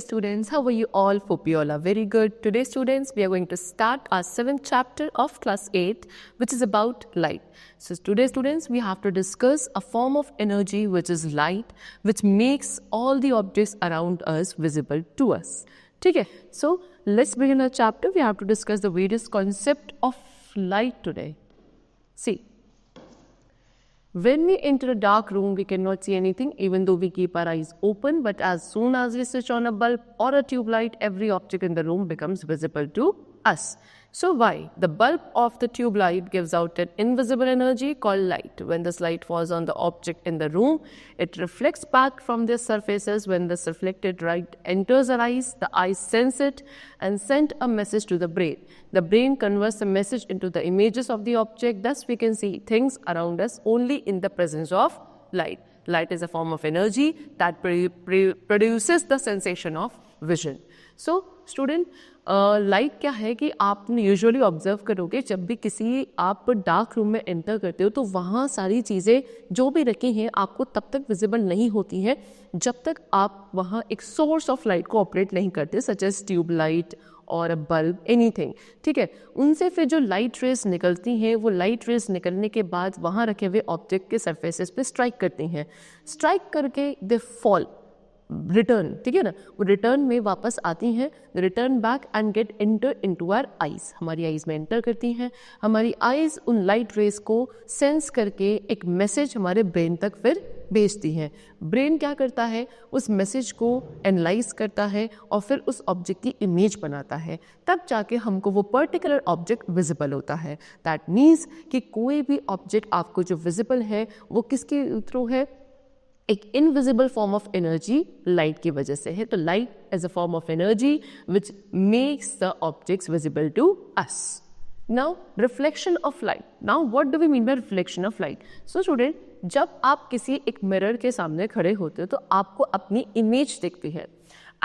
students, how are you all? Hope you all are very good. Today students, we are going to start our 7th chapter of class 8, which is about light. So today students, we have to discuss a form of energy which is light, which makes all the objects around us visible to us. Okay, so let's begin our chapter. We have to discuss the various concept of light today. See, when we enter a dark room, we cannot see anything even though we keep our eyes open. But as soon as we switch on a bulb or a tube light, every object in the room becomes visible to us. So why? The bulb of the tube light gives out an invisible energy called light. When this light falls on the object in the room, it reflects back from their surfaces. When this reflected light enters our eyes, the eyes sense it and send a message to the brain. The brain converts the message into the images of the object. Thus, we can see things around us only in the presence of light. Light is a form of energy that produces the sensation of vision. So, student, light क्या है कि आपने usually observe करोगे जब भी किसी आप dark room में एंटर करते हो तो वहाँ सारी चीज़ें जो भी रखी हैं आपको तब तक विजिबल नहीं होती हैं जब तक आप वहाँ एक सोर्स ऑफ लाइट को ऑपरेट नहीं करते, सच एज ट्यूब लाइट और बल्ब, एनीथिंग. ठीक है, उनसे फिर जो लाइट रेज निकलती हैं वो लाइट रेज निकलने के बाद वहाँ रखे हुए ऑब्जेक्ट के सरफेसेस पे स्ट्राइक करती हैं. स्ट्राइक करके दे फॉल, रिटर्न, ठीक है ना, वो रिटर्न में वापस आती हैं, return back and get enter into our eyes. हमारी आइज में एंटर करती हैं. हमारी आइज उन लाइट रेज को सेंस करके एक मैसेज हमारे ब्रेन तक फिर भेजती हैं. ब्रेन क्या करता है, उस मैसेज को एनालाइज करता है और फिर उस ऑब्जेक्ट की इमेज बनाता है. तब जाके हमको वो पर्टिकुलर ऑब्जेक्ट विजिबल होता है. दैट मीन्स कि कोई भी ऑब्जेक्ट आपको जो विजिबल है वो किसके थ्रू है, एक invisible form of energy light की वजह से है. तो light is a form of energy which makes the objects visible to us. Now reflection of light. Now what do we mean by reflection of light? So student, जब आप किसी एक mirror के सामने खड़े होते हो तो आपको अपनी इमेज दिखती है.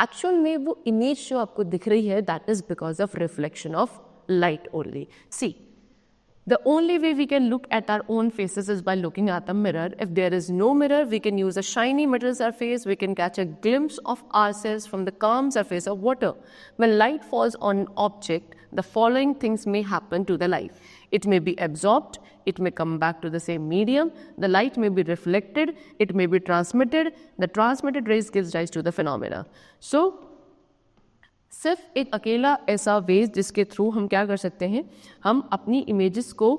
एक्चुअल में वो इमेज जो आपको दिख रही है that is because of reflection of light only. See, the only way we can look at our own faces is by looking at the mirror. If there is no mirror, we can use a shiny metal surface. We can catch a glimpse of ourselves from the calm surface of water. When light falls on an object, the following things may happen to the light. It may be absorbed. It may come back to the same medium. The light may be reflected. It may be transmitted. The transmitted rays gives rise to the phenomena. So, सिर्फ एक अकेला ऐसा veg जिसके through हम क्या कर सकते हैं, हम अपनी इमेजेस को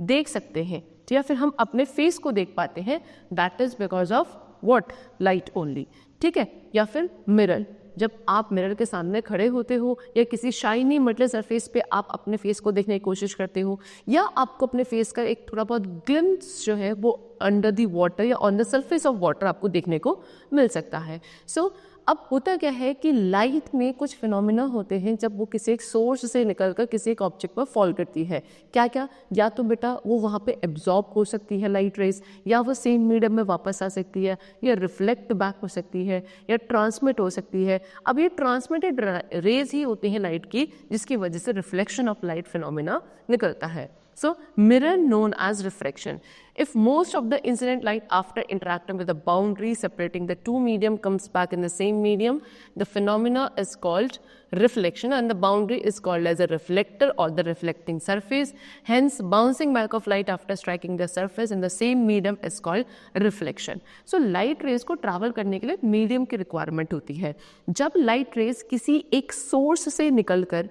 देख सकते हैं या फिर हम अपने फेस को देख पाते हैं, that is because of what, light only. ठीक है, या फिर मिरर. जब आप मिरर के सामने खड़े होते हो या किसी शाइनी मेटल सरफेस पे आप अपने फेस को देखने की कोशिश करते हो या आपको अपने फेस का एक थोड़ा बहुत ग्लिम्स जो है वो अंडर दी वाटर या on the surface of water आपको देखने को मिल सकता है. सो अब होता क्या है कि लाइट में कुछ फिनोमिना होते हैं जब वो किसी एक सोर्स से निकलकर किसी एक ऑब्जेक्ट पर फॉल करती है. क्या क्या, या तो बेटा वो वहाँ पे एब्जॉर्ब हो सकती है लाइट रेज, या वो सेम मीडियम में वापस आ सकती है, या रिफ्लेक्ट बैक हो सकती है, या ट्रांसमिट हो सकती है. अब ये ट्रांसमिटेड रेज ही होती हैं लाइट की जिसकी वजह से रिफ्लेक्शन ऑफ लाइट फिनोमिना निकलता है. So, mirror known as refraction. If most of the incident light after interacting with the boundary separating the two medium comes back in the same medium, the phenomena is called reflection and the boundary is called as a reflector or the reflecting surface. Hence, bouncing back of light after striking the surface in the same medium is called reflection. So, light rays को travel करने के लिए medium की requirement होती है. जब light rays किसी एक source से निकलकर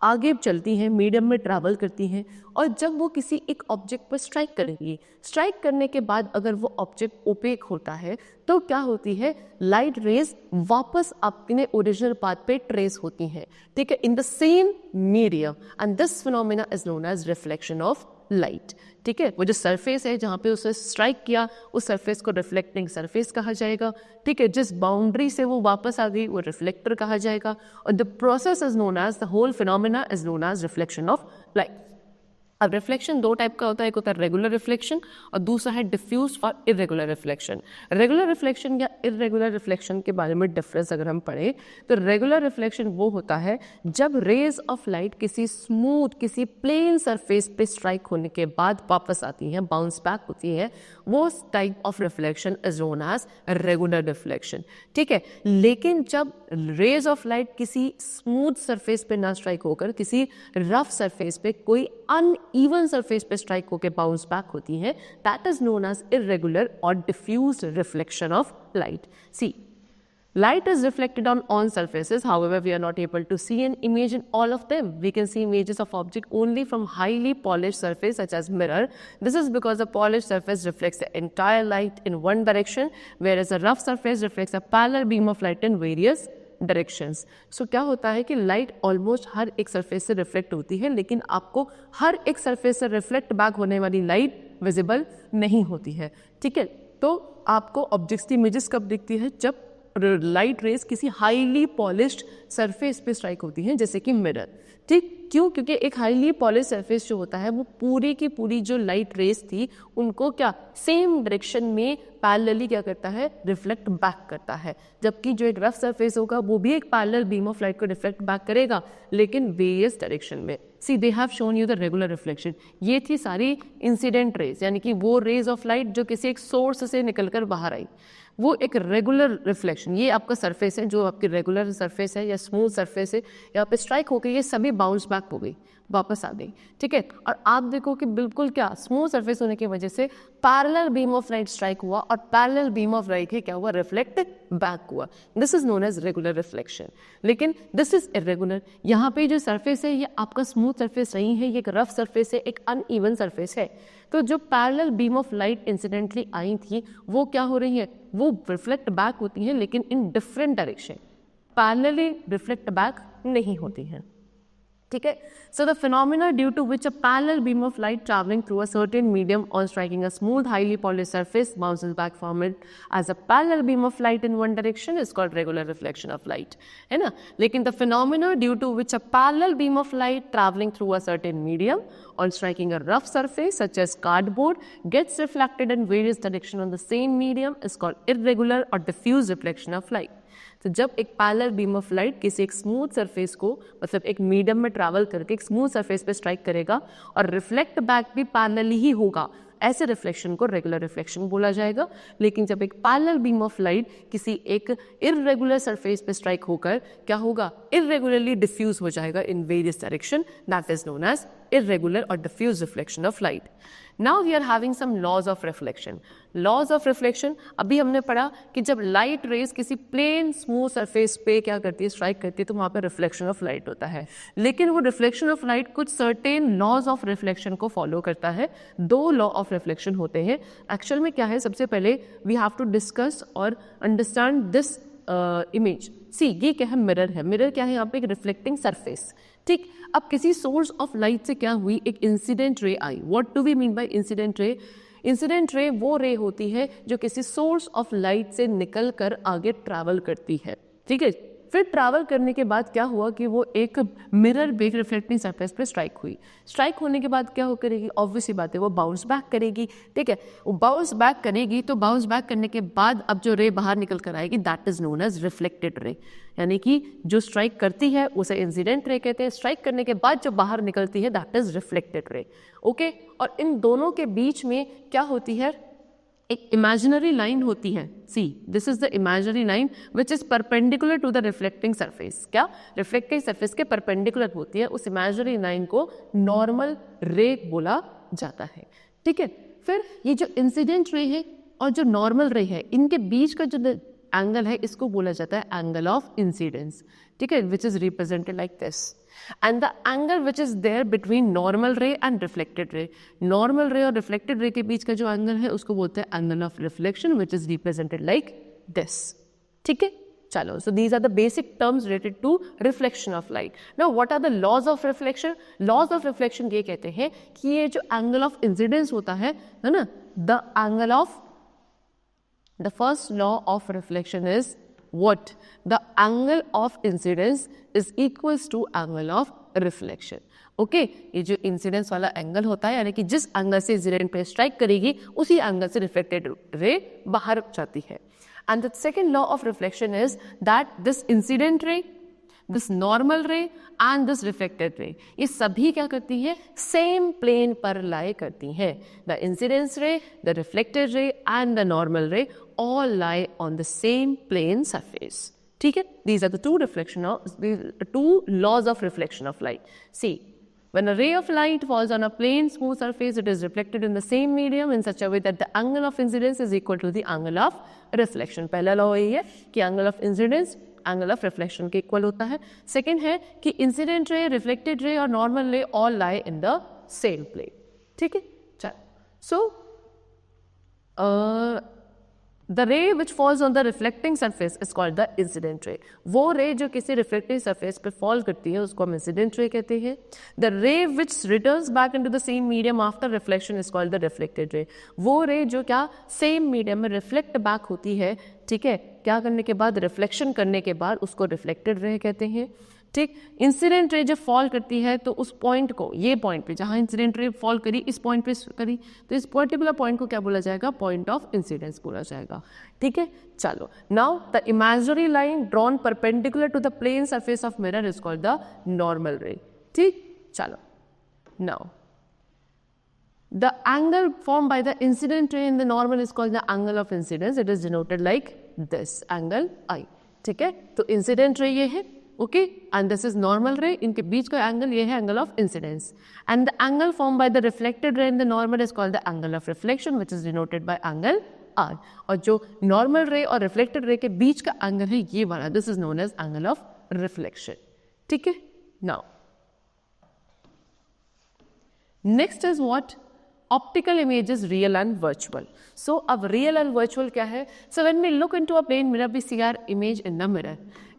आगे चलती हैं, मीडियम में ट्रैवल करती हैं और जब वो किसी एक ऑब्जेक्ट पर स्ट्राइक करेंगी, स्ट्राइक करने के बाद अगर वो ऑब्जेक्ट ओपेक होता है तो क्या होती है, लाइट रेज वापस अपने ओरिजिनल पाथ पे ट्रेस होती हैं. ठीक है, in the same medium, and this phenomena is known as reflection of light. ठीक है, वो जो सरफेस है जहाँ पे उसे स्ट्राइक किया उस सरफेस को रिफ्लेक्टिंग सरफेस कहा जाएगा. ठीक है, जिस बाउंड्री से वो वापस आ गई वो रिफ्लेक्टर कहा जाएगा और the process is known as, the whole phenomena is known as reflection of light. अब रिफ्लेक्शन दो टाइप का होता है, एक होता है रेगुलर रिफ्लेक्शन और दूसरा है डिफ्यूज और इरेगुलर रिफ्लेक्शन। रेगुलर रिफ्लेक्शन या इरेगुलर रिफ्लेक्शन के बारे में डिफरेंस अगर हम पढ़ें तो रेगुलर रिफ्लेक्शन वो होता है जब रेज ऑफ लाइट किसी स्मूथ, किसी प्लेन सरफेस पे स्ट्राइक होने के बाद वापस आती हैं, बाउंस बैक होती हैं, वो type of reflection is known as regular reflection. ठीक है, लेकिन जब रेज ऑफ लाइट किसी स्मूथ सरफेस पे ना स्ट्राइक होकर किसी रफ सरफेस पे, कोई अनइवन सरफेस पे स्ट्राइक होकर बाउंस बैक होती है, that is known as irregular और diffused reflection of light. See, light is reflected on surfaces, however we are not able to see an image in all of them. We can see images of object only from highly polished surface such as mirror. This is because a polished surface reflects the entire light in one direction, whereas a rough surface reflects a parallel beam of light in various directions. So क्या होता है कि light almost हर एक surface से reflect होती है, लेकिन आपको हर एक सरफेस से रिफ्लेक्ट बैक होने वाली लाइट विजिबल नहीं होती है। ठीक है, तो आपको ऑब्जेक्ट्स की इमेजेस कब दिखती है? जब लाइट रेज किसी हाईली पॉलिश्ड सरफेस पे स्ट्राइक होती हैं, जैसे कि मिरर। ठीक, क्यों? क्योंकि एक हाईली पॉलिश सरफेस जो होता है वो पूरी की पूरी जो लाइट रेज थी उनको क्या सेम डायरेक्शन में पैरेलली क्या करता है? रिफ्लेक्ट बैक करता है। जबकि जो एक रफ सरफेस होगा वो भी एक पैरेलल बीम ऑफ लाइट को रिफ्लेक्ट बैक करेगा, लेकिन वेरियस डायरेक्शन में। See, they have shown you the regular reflection. ये थी सारी इंसिडेंट रेज, यानी कि वो रेज ऑफ लाइट जो किसी एक सोर्स से निकलकर बाहर आई, वो एक रेगुलर रिफ्लेक्शन। ये आपका सरफेस है, जो आपकी रेगुलर सरफेस है या स्मूथ सरफेस है, यहाँ पे स्ट्राइक हो गई, ये सभी बाउंस बैक हो गई, वापस आ गई। ठीक है, और आप देखो कि बिल्कुल क्या स्मूथ सरफेस होने की वजह से parallel beam of light strike हुआ और पैरेलल बीम ऑफ लाइट क्या हुआ? रिफ्लेक्ट बैक हुआ। This is known as regular reflection. लेकिन दिस इज इरेगुलर। यहाँ पे जो सरफेस है ये आपका स्मूथ सरफेस नहीं है, ये एक रफ सरफेस है, एक अनइवन सरफेस है। तो जो parallel beam of light incidentally आई थी वो क्या हो रही है? वो रिफ्लेक्ट बैक होती हैं, लेकिन in different direction, parallelly reflect back नहीं होती हैं। ठीक है, so the phenomena due to which a parallel beam of light travelling through a certain medium on striking a smooth highly polished surface bounces back from it as a parallel beam of light in one direction is called regular reflection of light, है ना। लेकिन the phenomena due to which a parallel beam of light travelling through a certain medium on striking a rough surface such as cardboard gets reflected in various directions on the same medium is called irregular or diffuse reflection of light. तो जब एक parallel beam of light किसी एक smooth surface को, मतलब एक medium में travel करके एक स्मूथ सरफेस पे स्ट्राइक करेगा और रिफ्लेक्ट बैक भी पैरेलली ही होगा, ऐसे रिफ्लेक्शन को रेगुलर रिफ्लेक्शन बोला जाएगा। लेकिन जब एक पैरेलल बीम ऑफ लाइट किसी एक इररेगुलर सरफेस पे स्ट्राइक होकर क्या होगा? इररेगुलरली डिफ्यूज हो जाएगा in various direction, that is known as irregular or diffuse reflection of light. Now we are having some laws of reflection. Laws of reflection, अभी हमने पढ़ा कि जब लाइट रेज किसी प्लेन स्मूथ सरफेस पे क्या करती है? स्ट्राइक करती है, तो वहाँ पे रिफ्लेक्शन ऑफ लाइट होता है। लेकिन वो रिफ्लेक्शन ऑफ लाइट कुछ सर्टेन लॉज ऑफ रिफ्लेक्शन को फॉलो करता है। दो लॉ ऑफ रिफ्लेक्शन होते हैं। एक्चुअल में क्या है? सबसे पहले वी हैव टू डिस्कस और अंडरस्टैंड दिस इमेज। सी, ये क्या है? मिरर है। मिरर क्या है? यहाँ पे एक रिफ्लेक्टिंग सरफेस। ठीक, अब किसी सोर्स ऑफ लाइट से क्या हुई? एक इंसिडेंट रे आई। What do we mean by incident ray? Incident ray वो रे होती है जो किसी सोर्स ऑफ लाइट से निकल कर आगे ट्रैवल करती है। ठीक है, फिर ट्रैवल करने के बाद क्या हुआ कि वो एक मिरर पे रिफ्लेक्टिंग सरफेस पे स्ट्राइक हुई। स्ट्राइक होने के बाद क्या हो करेगी? ऑब्वियस सी बात है, वो बाउंस बैक करेगी। ठीक है, वो बाउंस बैक करेगी, तो बाउंस बैक करने के बाद अब जो रे बाहर निकल कर आएगी that is known as reflected ray. यानी कि जो स्ट्राइक करती है उसे इंसिडेंट रे कहते हैं, स्ट्राइक करने के बाद जो बाहर निकलती है that is reflected ray. Okay, और इन दोनों के बीच में क्या होती है? एक इमेजिनरी लाइन होती है। See, this is the imaginary line which is perpendicular to the reflecting surface. क्या? रिफ्लेक्टिंग सरफेस के परपेंडिकुलर होती है। उस इमेजिनरी लाइन को नॉर्मल रे बोला जाता है। ठीक है, फिर ये जो इंसिडेंट रे है और जो नॉर्मल रे है, इनके बीच का जो एंगल है इसको बोला जाता है एंगल ऑफ इंसिडेंस। ठीक है, which is represented like this. And the angle which is there between normal ray and reflected ray, normal ray और reflected ray के बीच का जो एंगल है उसको बोलते हैं angle of reflection, which is represented like this. ठीक है, चलो, so these are the basic terms related to reflection of light. Now what are the laws of reflection? Laws of reflection ये कहते हैं कि ये जो angle of incidence होता है ना, the angle of, the first law of reflection is what? The angle of incidence is equals to angle of reflection. Okay, ये जो इंसिडेंस वाला एंगल होता है, यानी कि जिस एंगल से इंसिडेंट पे स्ट्राइक करेगी उसी एंगल से रिफ्लेक्टेड रे बाहर जाती है। And the second law of reflection is that this incident ray, this normal रे एंड दिस रिफ्लेक्टेड रे, ये सभी क्या करती है, सेम प्लेन पर लाई करती हैं। The incidence ray, the reflected ray and the normal ray all lie on the same plane surface. ठीक है, these are the two laws of reflection of light. See, when a ray of light falls on a plain smooth surface, it is reflected in the same medium in such a way that the angle of incidence is equal to the angle of reflection. पहला law यही है कि angle of incidence angle of reflection के equal होता है। Second है कि incident ray, reflected ray और normal ray all lie in the same plane. ठीक है, चलो, so the ray which falls on the reflecting surface is called the incident ray. वो रे जो किसी रिफ्लेक्टिव सरफेस पे फॉल करती है उसको हम इंसिडेंट रे कहते हैं। The ray which returns back into the same medium after reflection is called the reflected रे। वो रे जो क्या सेम मीडियम में रिफ्लेक्ट बैक होती है, ठीक है, क्या करने के बाद, रिफ्लेक्शन करने के बाद, उसको रिफ्लेक्टेड रे कहते हैं। ठीक, इंसिडेंट रे जब फॉल करती है तो उस पॉइंट को, ये पॉइंट पे जहाँ इंसिडेंट रे फॉल करी, इस पॉइंट पे करी, तो इस पर्टिकुलर पॉइंट को क्या बोला जाएगा, पॉइंट ऑफ इंसिडेंस बोला जाएगा। ठीक है, चलो, now the imaginary line drawn perpendicular to the plane surface of mirror is called the normal ray. ठीक, चलो, now the angle formed by the incident ray in the normal is called the angle of incidence. It is denoted like this angle I. ठीक है, तो incident ray ये है, okay, and this is normal ray, इनके बीच का angle ये है angle of incidence. And the angle form by the reflected ray in the normal is called the angle of reflection which is denoted by angle R. और जो normal रे और reflected ray के बीच का एंगल है ये वाला, this is known as angle of reflection. ठीक है, now next is what, optical image is real and virtual. So अब real and virtual क्या है? So when we look into a plane mirror, we see our image in the mirror.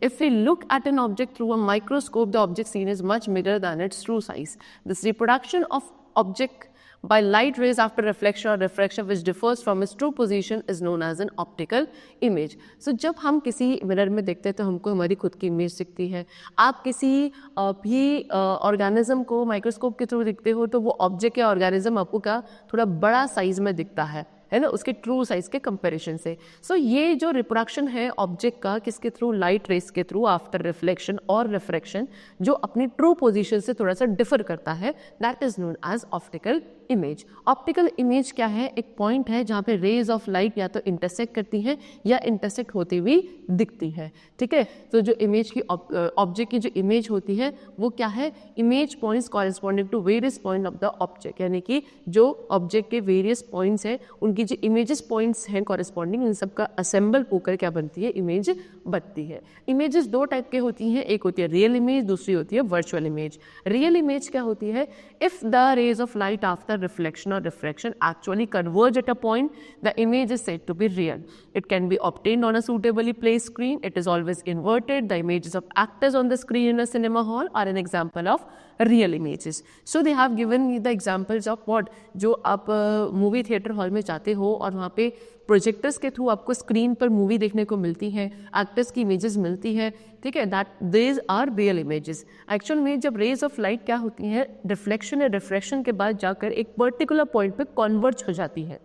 If we look at an object through a microscope, the object seen is much bigger than its true size. This reproduction of object by light rays after reflection or refraction which differs from its true position is known as an optical image. So जब हम किसी mirror में देखते हैं तो हमको हमारी खुद की इमेज दिखती है। आप किसी भी ऑर्गेनिज्म को माइक्रोस्कोप के थ्रू देखते हो तो वो ऑब्जेक्ट या ऑर्गेनिज्म आपको क्या थोड़ा बड़ा साइज में दिखता है ना, उसके ट्रू साइज के कंपैरिजन से। सो ये जो रिप्रोडक्शन है ऑब्जेक्ट का किसके थ्रू, लाइट रेस के थ्रू आफ्टर रिफ्लेक्शन और रिफ्रैक्शन, जो अपनी ट्रू पोजीशन से थोड़ा सा डिफर करता है, that is known as optical image. Optical image क्या है, एक पॉइंट है जहाँ पे रेज ऑफ लाइट या तो इंटरसेक्ट करती हैं या इंटरसेक्ट होती हुई दिखती है। ठीक है, तो जो इमेज की ऑब्जेक्ट की जो इमेज होती है वो क्या है, image points corresponding to various point of the object, यानी कि जो ऑब्जेक्ट के वेरियस पॉइंट्स हैं उनकी जो इमेजेस पॉइंट्स हैं कॉरेस्पॉन्डिंग, इन सब का असेंबल होकर क्या बनती है, इमेज बनती है। इमेजेस दो टाइप के होती हैं, एक होती है रियल इमेज, दूसरी होती है वर्चुअल इमेज। रियल इमेज क्या होती है, if the rays of light after reflection or refraction actually converge at a point, the image is said to be real. It can be obtained on a suitably placed screen. It is always inverted. The images of actors on the screen in a cinema hall are an example of real images. So they have given me the examples of what, जो आप movie theatre hall में जाते हो और वहाँ पे projectors के through आपको स्क्रीन पर मूवी देखने को मिलती है, एक्टर्स की इमेजेस मिलती है, ठीक है, that these are real images. Actual में जब रेज ऑफ लाइट क्या होती है, रिफ्लेक्शन या रिफ्रैक्शन के बाद जाकर एक पर्टिकुलर पॉइंट पे कन्वर्ज हो जाती है।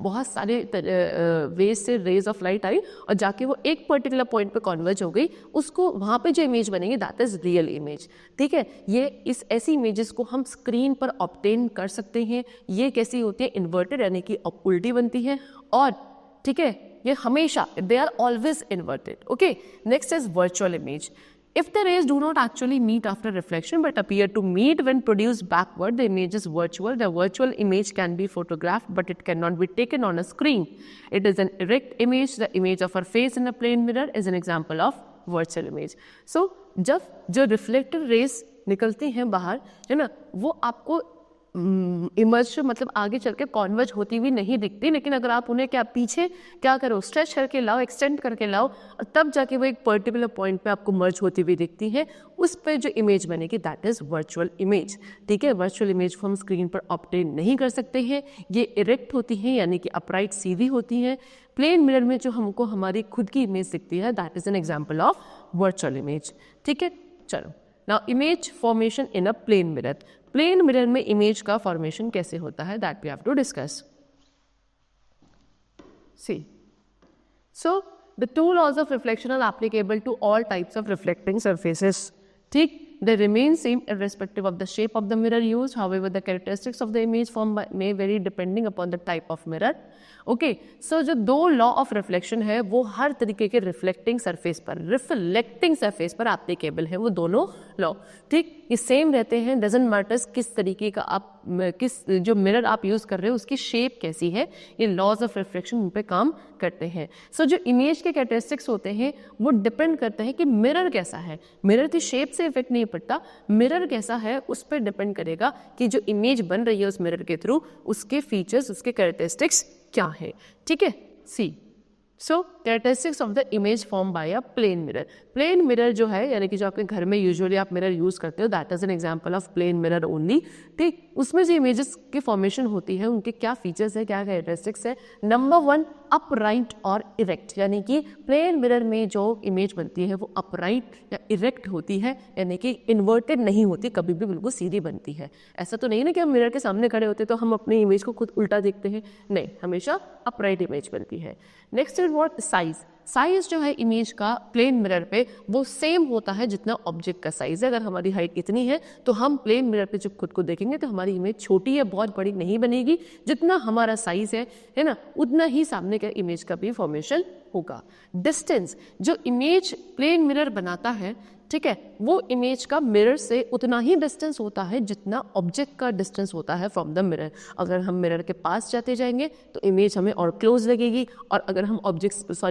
बहुत सारे वेज से रेज ऑफ लाइट आई और जाके वो एक पर्टिकुलर पॉइंट पे कन्वर्ज हो गई, उसको वहाँ पे जो इमेज बनेगी दैट इज रियल इमेज। ठीक है, ये इस ऐसी इमेजेस को हम स्क्रीन पर ऑब्टेन कर सकते हैं। ये कैसी होती है, इन्वर्टेड, यानी कि उल्टी बनती है, और ठीक है ये हमेशा, they are always inverted. Okay, next is virtual image. If the rays do not actually meet after reflection but appear to meet when produced backward, the image is virtual. The virtual image can be photographed but it cannot be taken on a screen. It is an erect image. The image of our face in a plane mirror is an example of virtual image. So, जब जो reflected rays निकलती हैं बाहर, है ना, वो आपको emerge मतलब आगे चल के कॉन्वर्ज होती हुई नहीं दिखती, लेकिन अगर आप उन्हें क्या पीछे क्या करो, स्ट्रेच करके लाओ, एक्सटेंड करके लाओ, और तब जाके वो एक पर्टिकुलर पॉइंट पे आपको मर्ज होती हुई दिखती है, उस पर जो इमेज बनेगी दैट इज वर्चुअल इमेज। ठीक है, वर्चुअल इमेज को हम स्क्रीन पर ऑब्टेन नहीं कर सकते हैं, ये इरेक्ट होती हैं यानी कि अपराइट सीधी होती हैं। प्लेन मिरर में जो हमको हमारी खुद की इमेज दिखती है that is an example of virtual image. ठीक है, चलो now image formation in a plane mirror, plane mirror में इमेज का फॉर्मेशन कैसे होता है, that we have to discuss. See, so the two laws of reflection are applicable to all types of reflecting surfaces. ठीक, they remain same irrespective of the shape of the mirror used. However, the characteristics of the image formed may vary depending upon the type of mirror. Okay, so जो दो law of reflection है वो हर तरीके के reflecting surface पर, reflecting surface पर applicable है वो दोनों लॉ. ठीक, ये सेम रहते हैं, डजेंट मैटर्स किस तरीके का आप किस जो मिरर आप यूज़ कर रहे हो उसकी शेप कैसी है, ये लॉज ऑफ रिफ्लेक्शन उन पे काम करते हैं. सो जो इमेज के कैरेक्टरिस्टिक्स होते हैं वो डिपेंड करते हैं कि मिरर कैसा है. मिरर की शेप से इफेक्ट नहीं पड़ता, मिरर कैसा है उस पर डिपेंड करेगा कि जो इमेज बन रही है उस मिरर के थ्रू उसके फीचर्स, उसके कैरेक्टरिस्टिक्स क्या है. ठीक है, see so characteristics of the image form by a plane mirror. Plane mirror जो है यानी कि जो आपके घर में यूजुअली आप मिरर यूज़ करते हो, that is an example of plane mirror only. ठीक, उसमें जो इमेजेस की फॉर्मेशन होती है उनके क्या फीचर्स है, क्या कैरेक्टरिस्टिक्स है. नंबर 1, अपराइट और इरेक्ट, यानी कि प्लेन मिरर में जो इमेज बनती है वो अपराइट या इरेक्ट होती है, यानी कि इन्वर्टेड नहीं होती, कभी भी बिल्कुल सीधी बनती है. ऐसा तो नहीं ना कि हम मिरर के सामने खड़े होते तो हम अपनी इमेज को खुद उल्टा देखते हैं, नहीं, हमेशा अपराइट इमेज बनती है. Next is what, size. Size जो है इमेज का प्लेन मिरर पे वो सेम होता है जितना ऑब्जेक्ट का साइज है. अगर हमारी हाइट कितनी है तो हम प्लेन मिरर पे जब खुद को देखेंगे तो हमारी इमेज छोटी है, बहुत बड़ी नहीं बनेगी. जितना हमारा साइज है ना, उतना ही सामने के इमेज का भी फॉर्मेशन होगा. डिस्टेंस, जो इमेज प्लेन मिरर बनाता है, ठीक है, वो इमेज का मिरर से उतना ही डिस्टेंस होता है जितना ऑब्जेक्ट का डिस्टेंस होता है फ्रॉम द मिरर. अगर हम मिरर के पास जाते जाएंगे तो इमेज हमें और क्लोज लगेगी, और अगर हम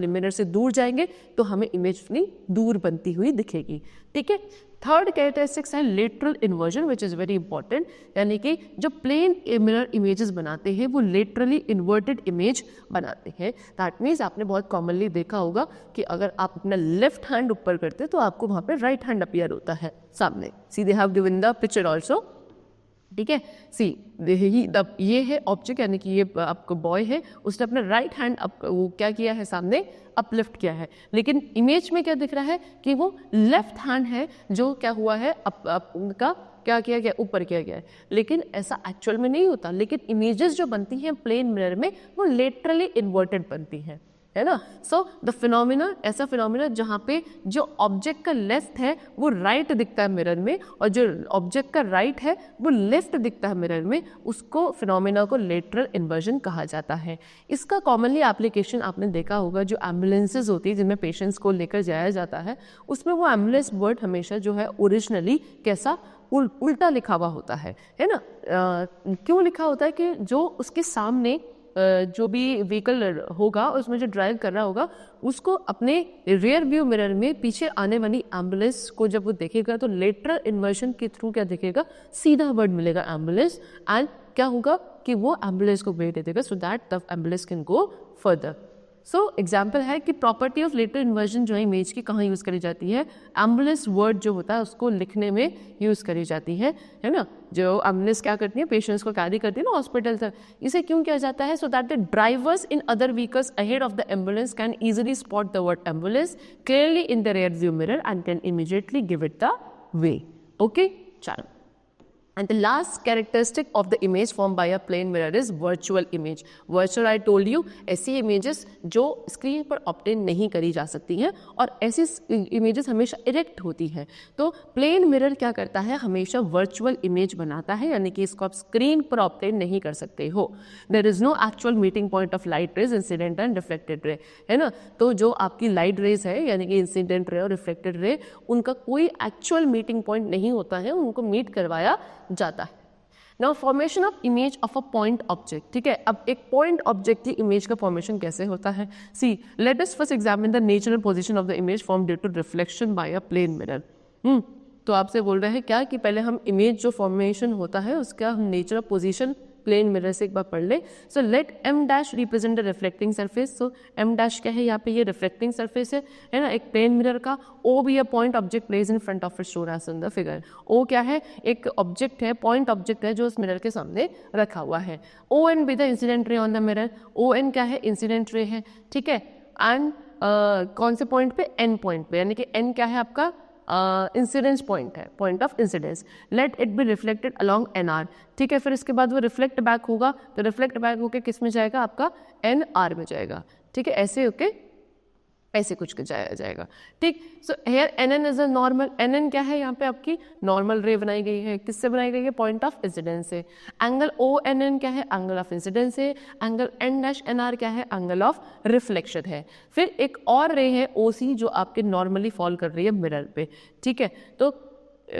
मिरर से दूर जाएंगे तो हमें इमेज अपनी दूर बनती हुई दिखेगी. ठीक है. थर्ड कैरेक्टरिस्टिक्स है lateral inversion, which is very important, यानी कि जो प्लेन मिरर इमेजेस बनाते हैं वो लेटरली इन्वर्टेड इमेज बनाते हैं. दैट मीन्स आपने बहुत कॉमनली देखा होगा कि अगर आप अपना लेफ्ट हैंड ऊपर करते तो आपको वहाँ पे राइट हैंड अपीयर होता है सामने. See they have given the picture also. ठीक है, सी ये है ऑब्जेक्ट, यानी कि ये आपको बॉय है, उसने अपना राइट हैंड वो क्या किया है, सामने अपलिफ्ट किया है. लेकिन इमेज में क्या दिख रहा है कि वो लेफ्ट हैंड है जो क्या हुआ है, उनका क्या किया गया, ऊपर किया गया है. लेकिन ऐसा एक्चुअल में नहीं होता. लेकिन इमेजेस जो बनती हैं प्लेन मिरर में वो लेटरली इन्वर्टेड बनती हैं, है ना. सो द फिनोमिना, ऐसा फिनोमिना जहाँ पे जो ऑब्जेक्ट का लेफ्ट है वो राइट दिखता है मिरर में, और जो ऑब्जेक्ट का राइट है वो लेफ्ट दिखता है मिरर में, उसको फिनोमिना को लेटरल इन्वर्जन कहा जाता है. इसका कॉमनली एप्लीकेशन आपने देखा होगा, जो एम्बुलेंसेज होती है जिनमें पेशेंट्स को लेकर जाया जाता है, उसमें वो एम्बुलेंस वर्ड हमेशा जो है ओरिजिनली कैसा उल्टा लिखा हुआ होता है ना. क्यों लिखा होता है कि जो उसके सामने जो भी व्हीकल होगा उसमें जो ड्राइव कर रहा होगा उसको अपने रियर व्यू मिरर में पीछे आने वाली एम्बुलेंस को जब वो देखेगा तो लेटरल इन्वर्जन के थ्रू क्या दिखेगा, सीधा वर्ड मिलेगा एम्बुलेंस, एंड क्या होगा कि वो एम्बुलेंस को वेट दे देगा सो that the ambulance can go further. So example है कि प्रॉपर्टी ऑफ लेटरल इन्वर्जन जो है इमेज की कहाँ यूज़ करी जाती है, एम्बुलेंस वर्ड जो होता है उसको लिखने में यूज़ करी जाती है ना. जो एम्बुलेंस क्या करती है, पेशेंट्स को कैरी करती है ना हॉस्पिटल तक. इसे क्यों किया जाता है, so that the drivers in other vehicles ahead of the ambulance can easily spot the word ambulance clearly in the rear view mirror and can immediately give it the way. Okay, चलो. And the last characteristic of the image formed by a plane mirror is virtual image. Virtual I told you, ऐसी images जो screen पर obtain नहीं करी जा सकती हैं, और ऐसी images हमेशा इरेक्ट होती हैं. तो प्लेन मिरर क्या करता है, हमेशा वर्चुअल इमेज बनाता है, यानी कि इसको आप स्क्रीन पर ऑब्टेन नहीं कर सकते हो. There is no actual meeting point of light rays, incident and reflected ray, है ना. तो जो आपकी लाइट रेज है यानी कि इंसिडेंट रे और रिफ्लेक्टेड रे, उनका कोई एक्चुअल मीटिंग पॉइंट नहीं होता है, उनको मीट करवाया जाता है. Now formation of image of a point object. ठीक है, अब एक पॉइंट ऑब्जेक्ट की इमेज का फॉर्मेशन कैसे होता है. See, let us first examine the natural position of the image form due to reflection by a plane mirror. तो आपसे बोल रहे हैं क्या कि पहले हम इमेज जो फॉर्मेशन होता है उसका हम नेचुरल पोजीशन प्लेन मिरर से एक बार पढ़ ले. So let M dash represent the reflecting surface. So M dash क्या है यहाँ पे, ये रिफ्लेक्टिंग सरफेस है ना, एक प्लेन मिरर का. O be a point object place in front of it shown as in the figure. O क्या है, एक ऑब्जेक्ट है, पॉइंट ऑब्जेक्ट है जो उस मिरर के सामने रखा हुआ है. O N B the incident ray on the mirror. O N क्या है, इंसिडेंट रे है. ठीक है, एंड कौन से पॉइंट पे, एन पॉइंट पे, यानी कि एन क्या है आपका इंसिडेंस पॉइंट है, point of incidence, let it be reflected along N R, ठीक है। फिर इसके बाद वो रिफ्लेक्ट बैक होगा, तो रिफ्लेक्ट बैक होकर किस में जाएगा, आपका एन आर में जाएगा, ठीक है। ऐसे होके ऐसे कुछ जाया जाएगा, ठीक। So here N N is a normal, N N क्या है, यहाँ पे आपकी नॉर्मल रे बनाई गई है, किससे बनाई गई है, पॉइंट ऑफ इंसिडेंस से। एंगल ओ एन एन क्या है, एंगल ऑफ इंसिडेंस है। Angle N dash N R क्या है, एंगल ऑफ रिफ्लेक्शन है। फिर एक और रे है ओ सी जो आपके नॉर्मली फॉल कर रही है मिरर पे, ठीक है। तो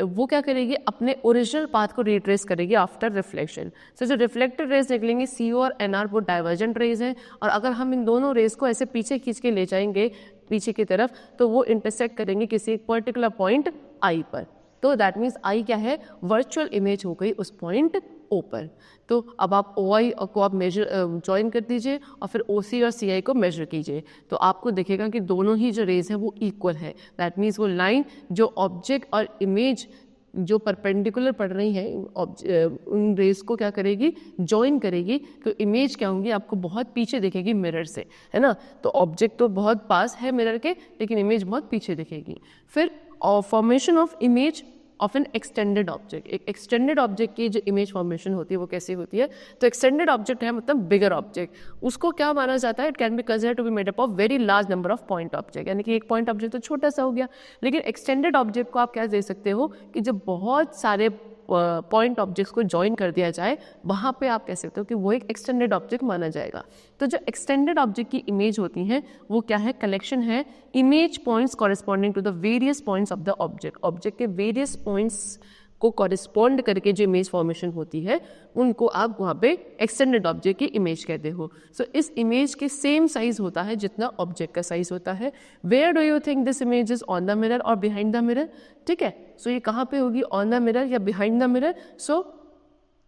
वो क्या करेगी, अपने ओरिजिनल पाथ को रिट्रेस करेगी आफ्टर रिफ्लेक्शन। सो जो रिफ्लेक्टेड रेज निकलेंगी सी ओ और एन आर वो डाइवर्जेंट रेज हैं, और अगर हम इन दोनों रेज को ऐसे पीछे खींच के ले जाएंगे पीछे की तरफ, तो वो इंटरसेक्ट करेंगे किसी एक पर्टिकुलर पॉइंट आई पर। तो दैट मीन्स आई क्या है, वर्चुअल इमेज हो गई उस पॉइंट ओ पर। तो अब आप ओ आई को आप मेजर ज्वाइन कर दीजिए और फिर ओ सी और सी आई को मेजर कीजिए, तो आपको दिखेगा कि दोनों ही जो रेज है वो इक्वल है। दैट मीन्स वो लाइन जो ऑब्जेक्ट और इमेज जो परपेंडिकुलर पड़ रही है उन रेज को क्या करेगी, ज्वाइन करेगी। तो इमेज क्या होंगी, आपको बहुत पीछे दिखेगी मिरर से, है ना। तो ऑब्जेक्ट तो बहुत पास है मिरर के, लेकिन इमेज बहुत पीछे दिखेगी। फिर formation of image of N extended object, एक एक्सटेंडेड ऑब्जेक्ट की जो इमेज फॉर्मेशन होती है वो कैसी होती है, तो एक्सटेंडेड ऑब्जेक्ट है मतलब बिगर ऑब्जेक्ट, उसको क्या माना जाता है, it can be considered to be made up of very large number of point object. यानी कि एक पॉइंट ऑब्जेक्ट तो छोटा सा हो गया, लेकिन एक्सटेंडेड ऑब्जेक्ट को आप क्या दे सकते हो कि जब बहुत सारे पॉइंट ऑब्जेक्ट्स को ज्वाइन कर दिया जाए, वहाँ पे आप कह सकते हो कि वो एक एक्सटेंडेड ऑब्जेक्ट माना जाएगा। तो जो एक्सटेंडेड ऑब्जेक्ट की इमेज होती हैं वो क्या है, कलेक्शन है image points corresponding to the various points of the object. Object के वेरियस पॉइंट्स को कॉरेस्पॉन्ड करके जो इमेज फॉर्मेशन होती है उनको आप वहाँ पे एक्सटेंडेड ऑब्जेक्ट की इमेज कहते हो। सो इस इमेज के सेम साइज होता है जितना ऑब्जेक्ट का साइज होता है। Where do you think this image is, on the mirror और बिहाइंड द मिरर, ठीक है। सो ये कहाँ पे होगी, ऑन द मिरर या बिहाइंड द मिरर। सो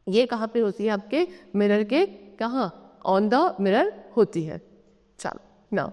ये कहाँ पे होती है, आपके मिरर के कहाँ, ऑन द मिरर होती है। चलो नाउ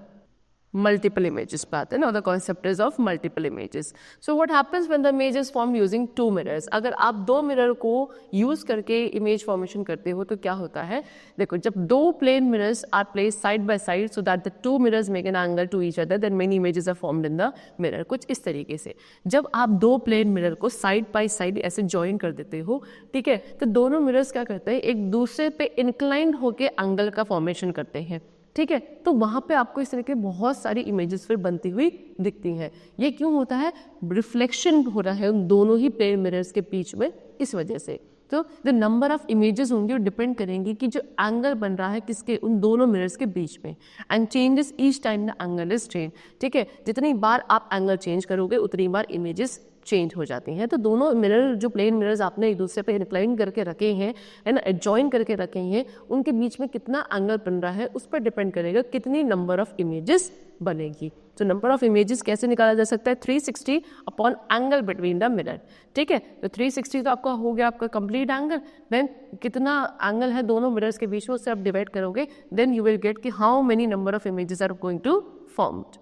multiple images पे आते हैं ना, the concept is of multiple images. So what happens when the image is formed using two mirrors? अगर आप दो मिरर को यूज करके इमेज फॉर्मेशन करते हो तो क्या होता है, देखो जब दो plane mirrors are placed side by side so that the two mirrors make an angle to each other, then many images are formed in the mirror. कुछ इस तरीके से जब आप दो प्लेन मिरर को साइड बाय साइड ऐसे join कर देते हो, ठीक है, तो दोनों मिरर्स क्या करते हैं, एक दूसरे पे इंक्लाइंड होके एंगल का फॉर्मेशन करते हैं, ठीक है। तो वहाँ पे आपको इस तरह के बहुत सारी इमेजेस फिर बनती हुई दिखती हैं। ये क्यों होता है, रिफ्लेक्शन हो रहा है उन दोनों ही प्लेन मिरर्स के बीच में, इस वजह से। तो द नंबर ऑफ इमेजेस होंगी वो डिपेंड करेंगी कि जो एंगल बन रहा है किसके, उन दोनों मिरर्स के बीच में, and changes each time the angle is change, ठीक है। जितनी बार आप एंगल चेंज करोगे उतनी बार इमेजेस चेंज हो जाती हैं। तो दोनों मिरर जो प्लेन मिरर्स आपने एक दूसरे पे इंक्लाइन करके रखे हैं, है ना, ज्वाइन करके रखे हैं, उनके बीच में कितना एंगल बन रहा है उस पर डिपेंड करेगा कितनी नंबर ऑफ इमेजेस बनेगी। तो नंबर ऑफ इमेजेस कैसे निकाला जा सकता है, 360 upon angle between the mirror, ठीक है। तो 360 तो आपका हो गया आपका कंप्लीट एंगल, देन कितना एंगल है दोनों मिरर्स के बीच में उससे आप डिवाइड करोगे, देन यू विल गेट कि how many number of images are going to formed.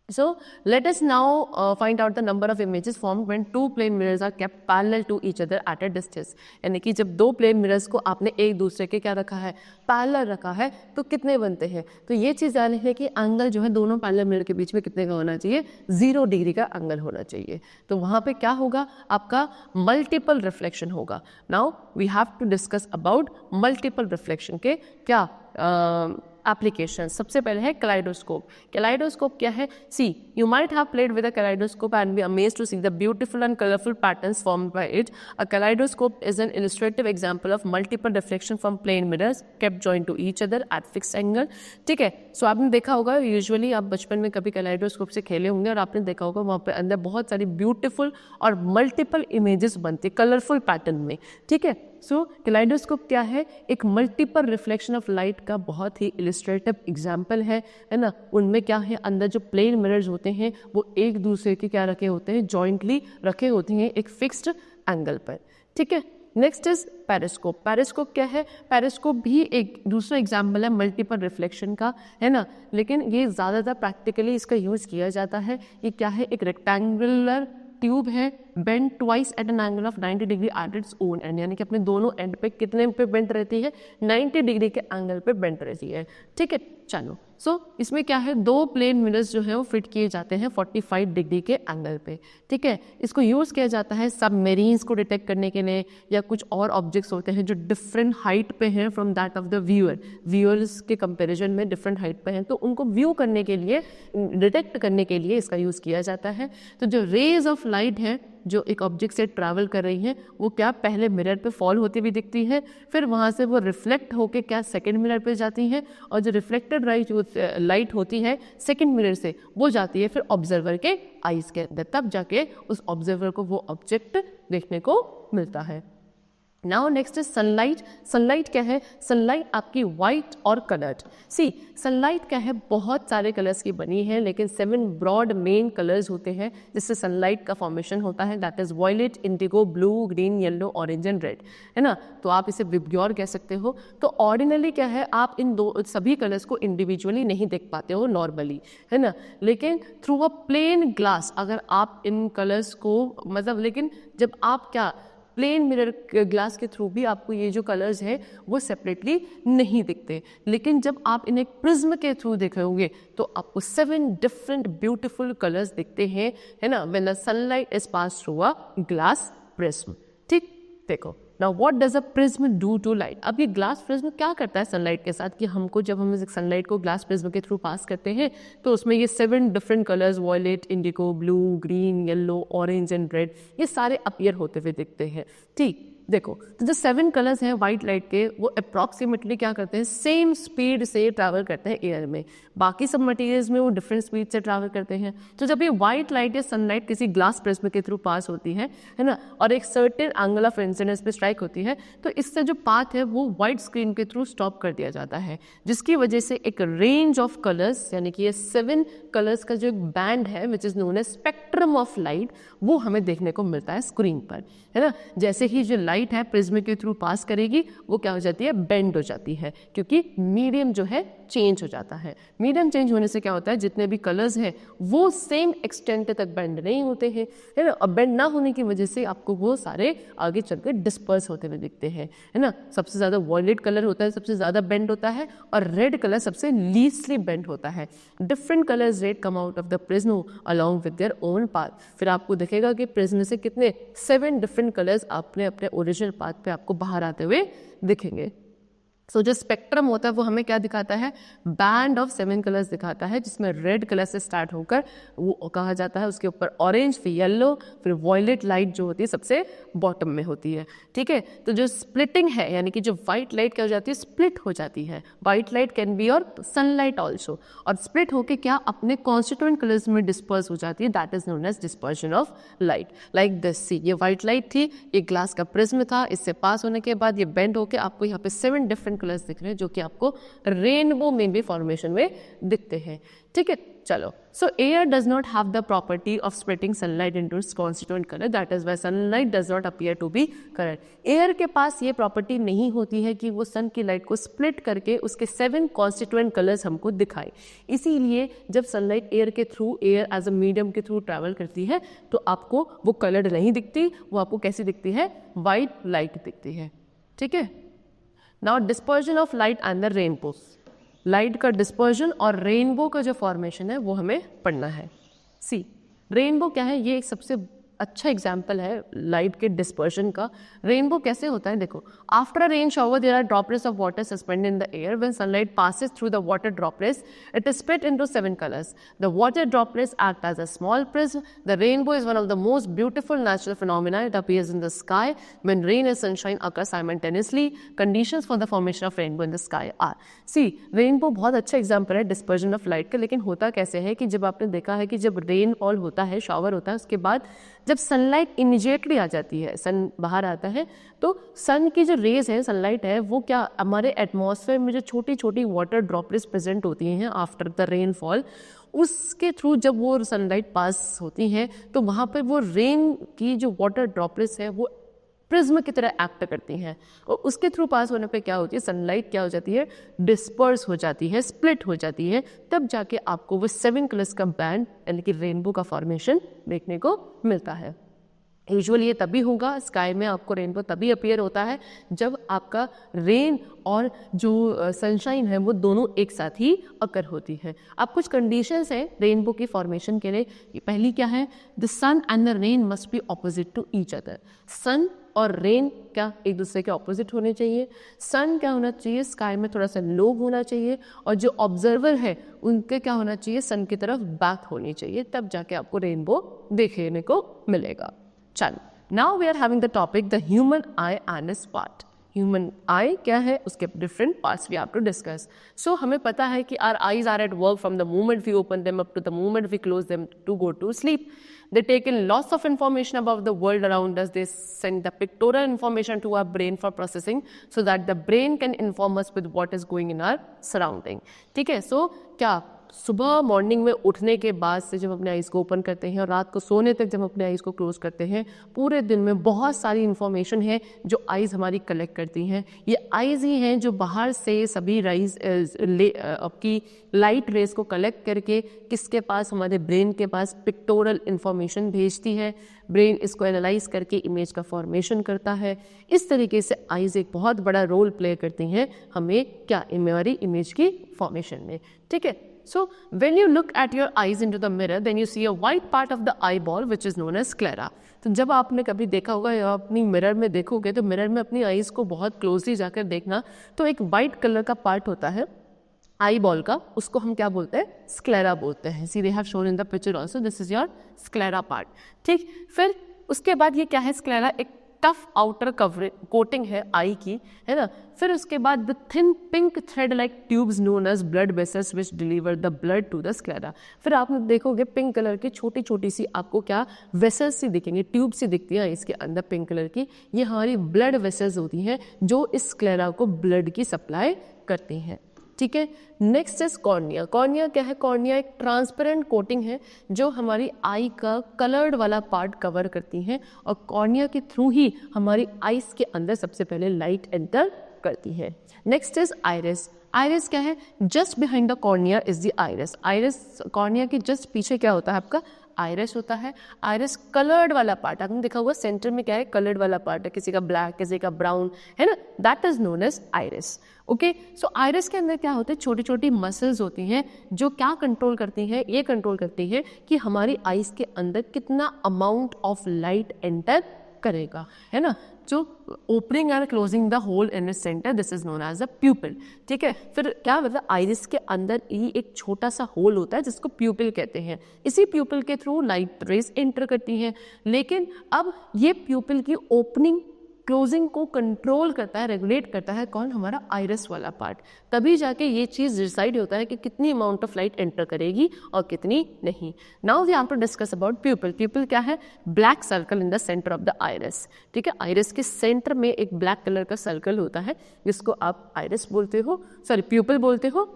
So let us now find out the number of images formed when two plane mirrors are kept parallel to each other at a distance. यानी कि जब दो plane mirrors को आपने एक दूसरे के क्या रखा है, पैरेलल रखा है, तो कितने बनते हैं। तो ये चीज़ जानी है कि एंगल जो है दोनों पैरेलल मिरर के बीच में कितने का होना चाहिए, 0 डिग्री का एंगल होना चाहिए। तो वहाँ पे क्या होगा, आपका मल्टीपल रिफ्लेक्शन होगा। Now we have to discuss about multiple reflection के क्या एप्लीकेशन। सबसे पहले है कैलाइडोस्कोप। कैलाइडोस्कोप क्या है, see you might have played with a kaleidoscope and be amazed to see the beautiful and colourful patterns formed by it. A kaleidoscope is an illustrative example of multiple reflection from plane mirrors kept joint to each other at fixed angle, ठीक है। सो आपने देखा होगा, usually आप बचपन में कभी kaleidoscope से खेले होंगे और आपने देखा होगा वहाँ पे अंदर बहुत सारी ब्यूटीफुल और मल्टीपल इमेजेस बनती है कलरफुल पैटर्न में, ठीक है। सो कैलाइडोस्कोप क्या है, एक मल्टीपल रिफ्लेक्शन ऑफ लाइट का बहुत ही इलस्ट्रेटिव एग्जाम्पल है ना। उनमें क्या है, अंदर जो प्लेन मिरर्स होते हैं वो एक दूसरे के क्या रखे होते हैं, जॉइंटली रखे होते हैं एक फिक्स्ड एंगल पर, ठीक है। Next is periscope. पेरिस्कोप क्या है, पेरिस्कोप भी एक दूसरा एग्जाम्पल है मल्टीपल रिफ्लेक्शन का, है ना, लेकिन ये ज़्यादातर प्रैक्टिकली इसका यूज़ किया जाता है। ये क्या है, एक रेक्टेंगुलर ट्यूब है bend twice at an angle of 90 degree at its own end, यानी कि अपने दोनों एंड पे कितने पे बेंड रहती है, 90 डिग्री के एंगल पे बेंड रहती है। ठीक है, चलो सो इसमें क्या है, दो प्लेन मिरर्स जो है वो फिट किए जाते हैं 45 डिग्री के एंगल पे। ठीक है, इसको यूज़ किया जाता है सबमेरीन्स को डिटेक्ट करने के लिए, या कुछ और ऑब्जेक्ट्स होते हैं जो डिफरेंट हाइट पे हैं from that of the viewers के कंपैरिजन में डिफरेंट हाइट पे हैं, तो उनको व्यू करने के लिए, डिटेक्ट करने के लिए इसका यूज़ किया जाता है। तो जो रेज ऑफ लाइट है जो एक ऑब्जेक्ट से ट्रैवल कर रही हैं, वो क्या पहले मिरर पे फॉल होती हुई दिखती है, फिर वहाँ से वो रिफ्लेक्ट होके क्या सेकंड मिरर पे जाती हैं, और जो रिफ्लेक्टेड लाइट होती है सेकंड मिरर से वो जाती है फिर ऑब्जर्वर के आईज के अंदर, तब जाके उस ऑब्जर्वर को वो ऑब्जेक्ट देखने को मिलता है। Now next is sunlight. Sunlight क्या है, सनलाइट आपकी वाइट और कलर्ड। सी सनलाइट क्या है, बहुत सारे कलर्स की बनी है, लेकिन 7 ब्रॉड मेन कलर्स होते हैं जिससे सनलाइट का फॉर्मेशन होता है, that is violet, indigo, blue, green, yellow, orange and red, है ना। तो आप इसे विब्ग्योर कह सकते हो। तो ऑर्डिनली क्या है, आप इन दो सभी कलर्स को इंडिविजुअली नहीं देख पाते हो नॉर्मली, है ना, लेकिन थ्रू अ प्लेन ग्लास अगर आप इन कलर्स को मतलब, लेकिन जब आप क्या प्लेन मिरर ग्लास के थ्रू भी आपको ये जो कलर्स हैं वो सेपरेटली नहीं दिखते, लेकिन जब आप इन्हें प्रिज्म के थ्रू देखोगे तो आपको 7 डिफरेंट ब्यूटीफुल कलर्स दिखते हैं, है ना, when the sunlight is pass through a glass prism. ठीक, देखो now what does a prism do to light. अब ये ग्लास प्रिज्म क्या करता है सनलाइट के साथ, कि हमको जब हम सनलाइट को ग्लास प्रिज्म के थ्रू पास करते हैं तो उसमें ये 7 different colours, violet, indigo, blue, green, yellow, orange and red, ये सारे अपीयर होते हुए दिखते हैं। ठीक, देखो तो जो 7 कलर्स हैं वाइट लाइट के, वो अप्रॉक्सीमेटली क्या करते हैं, सेम स्पीड से ट्रैवल करते हैं एयर में। बाकी सब मटेरियल्स में वो डिफरेंट स्पीड से ट्रैवल करते हैं। तो जब ये वाइट लाइट या सनलाइट किसी ग्लास प्रिज्म के थ्रू पास होती है ना, और एक सर्टेन एंगल ऑफ इंसिडेंस पे स्ट्राइक होती है, तो इससे जो पाथ है वो वाइट स्क्रीन के थ्रू स्टॉप कर दिया जाता है, जिसकी वजह से एक रेंज ऑफ कलर्स, यानी कि ये 7 कलर्स का जो एक बैंड है which is known as spectrum of light, वो हमें देखने को मिलता है स्क्रीन पर, है ना। जैसे ही जो लाइट है प्रिज्म के थ्रू पास करेगी वो क्या हो जाती है, बेंड हो जाती है, क्योंकि मीडियम जो है चेंज हो जाता है। मीडियम चेंज होने से क्या होता है, जितने भी कलर्स हैं वो सेम एक्सटेंट तक बेंड नहीं होते हैं, है ना, और बेंड ना होने की वजह से आपको वो सारे आगे चलकर डिस्पर्स होते हुए दिखते हैं, है ना। सबसे ज़्यादा वॉयलेट कलर होता है, सबसे ज़्यादा बेंड होता है, और रेड कलर सबसे लीस्टली बेंड होता है। Different colours red come out of the prism along with their own path. फिर आपको दिखेगा कि प्रिज्म से कितने 7 डिफरेंट कलर्स अपने अपने ओरिजिनल पाथ पे आपको बाहर आते हुए दिखेंगे। सो जो स्पेक्ट्रम होता है वो हमें क्या दिखाता है, बैंड ऑफ 7 कलर्स दिखाता है, जिसमें रेड कलर से स्टार्ट होकर वो कहा जाता है, उसके ऊपर ऑरेंज, फिर येलो, फिर वॉयलेट लाइट जो होती है सबसे बॉटम में होती है। ठीक है, तो जो स्प्लिटिंग है, यानी कि जो वाइट लाइट क्या हो जाती है, स्प्लिट हो जाती है। वाइट लाइट कैन बी और सनलाइट ऑल्सो, और स्प्लिट होकर क्या अपने कॉन्स्टिट्यूएंट कलर्स में डिस्पर्स हो जाती है, that is known as dispersion of light. Like this, see ये वाइट लाइट थी, ये ग्लास का प्रिज्म था, इससे पास होने के बाद ये बेंड होकर आपको यहाँ पे 7 डिफरेंट कलर्स दिख रहे हैं जो कि आपको रेनबो में भी फॉर्मेशन में दिखते हैं। ठीक है, चलो so air does not have the property of splitting sunlight into its constituent colour, that is why sunlight does not appear to be colour. Air के पास ये प्रॉपर्टी नहीं होती है कि वो सन की लाइट को स्प्लिट करके उसके 7 कॉन्स्टिट्यूएंट कलर्स हमको दिखाए। इसीलिए जब सनलाइट एयर के through, air as a medium के थ्रू ट्रैवल करती है तो आपको वो कलर्ड नहीं दिखती, वो आपको कैसी दिखती है, वाइट लाइट दिखती है। ठीक है, now dispersion of light and the rainbow. Light का डिस्पर्जन और रेनबो का जो फॉर्मेशन है वो हमें पढ़ना है। सी रेनबो क्या है, ये एक सबसे अच्छा एग्जाम्पल है लाइट के डिस्पर्शन का। रेनबो कैसे होता है, देखो after a rain shower there are droplets of water suspended in the air. When sunlight passes through the water droplets it is split into 7 colours. The water droplets act as a small prism. The rainbow is one of the most beautiful natural phenomena. It appears in the sky when rain and sunshine occur simultaneously. Conditions for the formation of rainbow in the sky are. C rainbow बहुत अच्छा example है dispersion of light का, लेकिन होता कैसे है कि जब आपने देखा है कि जब रेनफॉल होता है, शॉवर होता है, उसके बाद जब सनलाइट इमीडिएटली आ जाती है, सन बाहर आता है, तो सन की जो रेज है, सनलाइट है, वो क्या हमारे एटमॉस्फेयर में जो छोटी छोटी वाटर ड्रॉपलेट्स प्रेजेंट होती हैं आफ्टर द रेनफॉल, उसके थ्रू जब वो सनलाइट पास होती हैं तो वहाँ पर वो रेन की जो वाटर ड्रॉपलेट्स है वो प्रिज्म की तरह एक्ट करती हैं, और उसके थ्रू पास होने पे क्या होती है, सनलाइट क्या हो जाती है, डिस्पर्स हो जाती है, स्प्लिट हो जाती है, तब जाके आपको वो 7 कलर्स का बैंड यानी कि रेनबो का फॉर्मेशन देखने को मिलता है। यूजुअली ये तभी होगा, स्काई में आपको रेनबो तभी अपीयर होता है जब आपका रेन और जो सनशाइन है वो दोनों एक साथ ही अकर होती है। अब कुछ कंडीशंस हैं रेनबो की फॉर्मेशन के लिए। पहली क्या है, the sun and the rain must be opposite to each other. Sun और रेन क्या एक दूसरे के ऑपोजिट होने चाहिए। सन क्या होना चाहिए, स्काई में थोड़ा सा लो होना चाहिए, और जो ऑब्जर्वर है उनके क्या होना चाहिए, सन की तरफ बैक होनी चाहिए, तब जाके आपको रेनबो देखने को मिलेगा। चल, now we are having the topic the human eye and its part. Human eye क्या है, उसके different parts we have to discuss. So हमें पता है कि our eyes are at work from the moment we open them up to the moment we close them to go to sleep. They take in lots of information about the world around us. They send the pictorial information to our brain for processing so that the brain can inform us with what is going in our surrounding. ठीक है, so क्या सुबह morning में उठने के बाद से जब अपने आइज़ को ओपन करते हैं और रात को सोने तक जब अपने आइज़ को क्लोज करते हैं, पूरे दिन में बहुत सारी इन्फॉर्मेशन है जो आइज़ हमारी कलेक्ट करती हैं। ये आइज़ ही हैं जो बाहर से सभी आपकी लाइट रेस को कलेक्ट करके किसके पास, हमारे ब्रेन के पास पिक्टोरल इन्फॉर्मेशन भेजती है। ब्रेन इसको एनालाइज करके इमेज का फॉर्मेशन करता है। इस तरीके से आइज़ एक बहुत बड़ा रोल प्ले करती हैं हमें क्या, हमारी इमेज की फॉर्मेशन में। ठीक है, so when you look at your eyes into the mirror, then you see a white part of the eyeball which is known as sclera. तो जब आपने कभी देखा होगा या अपनी मिरर में देखोगे तो मिरर में अपनी आईज को बहुत क्लोजली जाकर देखना, तो एक वाइट कलर का पार्ट होता है आई बॉल का, उसको हम क्या बोलते हैं, स्क्लेरा बोलते हैं। See they have shown in the picture also, this is your sclera part. ठीक, फिर उसके बाद ये क्या है, स्क्लेरा एक टफ आउटर कवरिंग कोटिंग है आई की, है ना। फिर उसके बाद the thin pink thread like tubes known as blood vessels which deliver the blood to the sclera. फिर आप देखोगे पिंक कलर की छोटी छोटी सी आपको क्या वेसल्स सी दिखेंगे, ट्यूब सी दिखती है इसके अंदर पिंक कलर की। ये हमारी ब्लड वेसल्स होती हैं जो इस स्क्लेरा को ब्लड की सप्लाई करती हैं। ठीक है, नेक्स्ट इज कॉर्निया। कॉर्निया क्या है, कॉर्निया एक ट्रांसपेरेंट कोटिंग है जो हमारी आई का कलर्ड वाला पार्ट कवर करती हैं, और कॉर्निया के थ्रू ही हमारी आईज के अंदर सबसे पहले लाइट एंटर करती है। Next is iris. आइरिस क्या है, just behind the cornea is the iris. Iris cornea के जस्ट पीछे क्या होता है आपका, आइरिस होता है। आइरिस कलर्ड वाला पार्ट, आपने देखा होगा सेंटर में क्या है, कलर्ड वाला पार्ट है, किसी का ब्लैक किसी का ब्राउन, है ना, that is known as iris. Okay, so iris के अंदर क्या होते हैं, छोटी छोटी मसल्स होती हैं जो क्या कंट्रोल करती हैं, ये कंट्रोल करती हैं कि हमारी आइज के अंदर कितना अमाउंट ऑफ लाइट एंटर करेगा, है ना, जो opening and closing the hole in its centre, this is known as a pupil. ठीक है, फिर क्या मतलब आइरिस के अंदर ही एक छोटा सा होल होता है जिसको प्यूपिल कहते हैं। इसी प्यूपिल के थ्रू लाइट रेज एंटर करती हैं, लेकिन अब ये प्यूपिल की ओपनिंग क्लोजिंग को कंट्रोल करता है, रेगुलेट करता है कौन, हमारा आइरिस वाला पार्ट। तभी जाके ये चीज़ डिसाइड होता है कि कितनी अमाउंट ऑफ लाइट एंटर करेगी और कितनी नहीं। Now we have to discuss about pupil. Pupil क्या है, black circle in the centre of the iris. ठीक है, आइरिस के सेंटर में एक ब्लैक कलर का सर्कल होता है जिसको आप आइरिस बोलते हो, सॉरी प्यूपिल बोलते हो।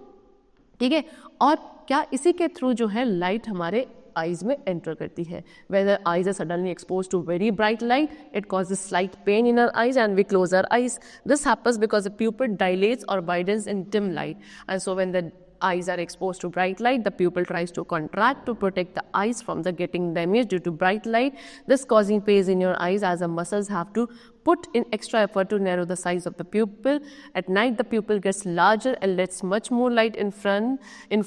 ठीक है, और क्या इसी के थ्रू जो है लाइट हमारे आइज में एंटर करती है। Whether eyes are suddenly exposed to very bright light, it causes slight pain in our eyes and we close our eyes. This happens because the pupil dilates or widens in dim light, and so when the eyes are exposed to bright light, the pupil tries to contract to protect the eyes from the getting damaged due to bright light, this causing pain in your eyes as the muscles have to put in extra effort to narrow the size of the pupil. At night the pupil gets larger and lets much more light in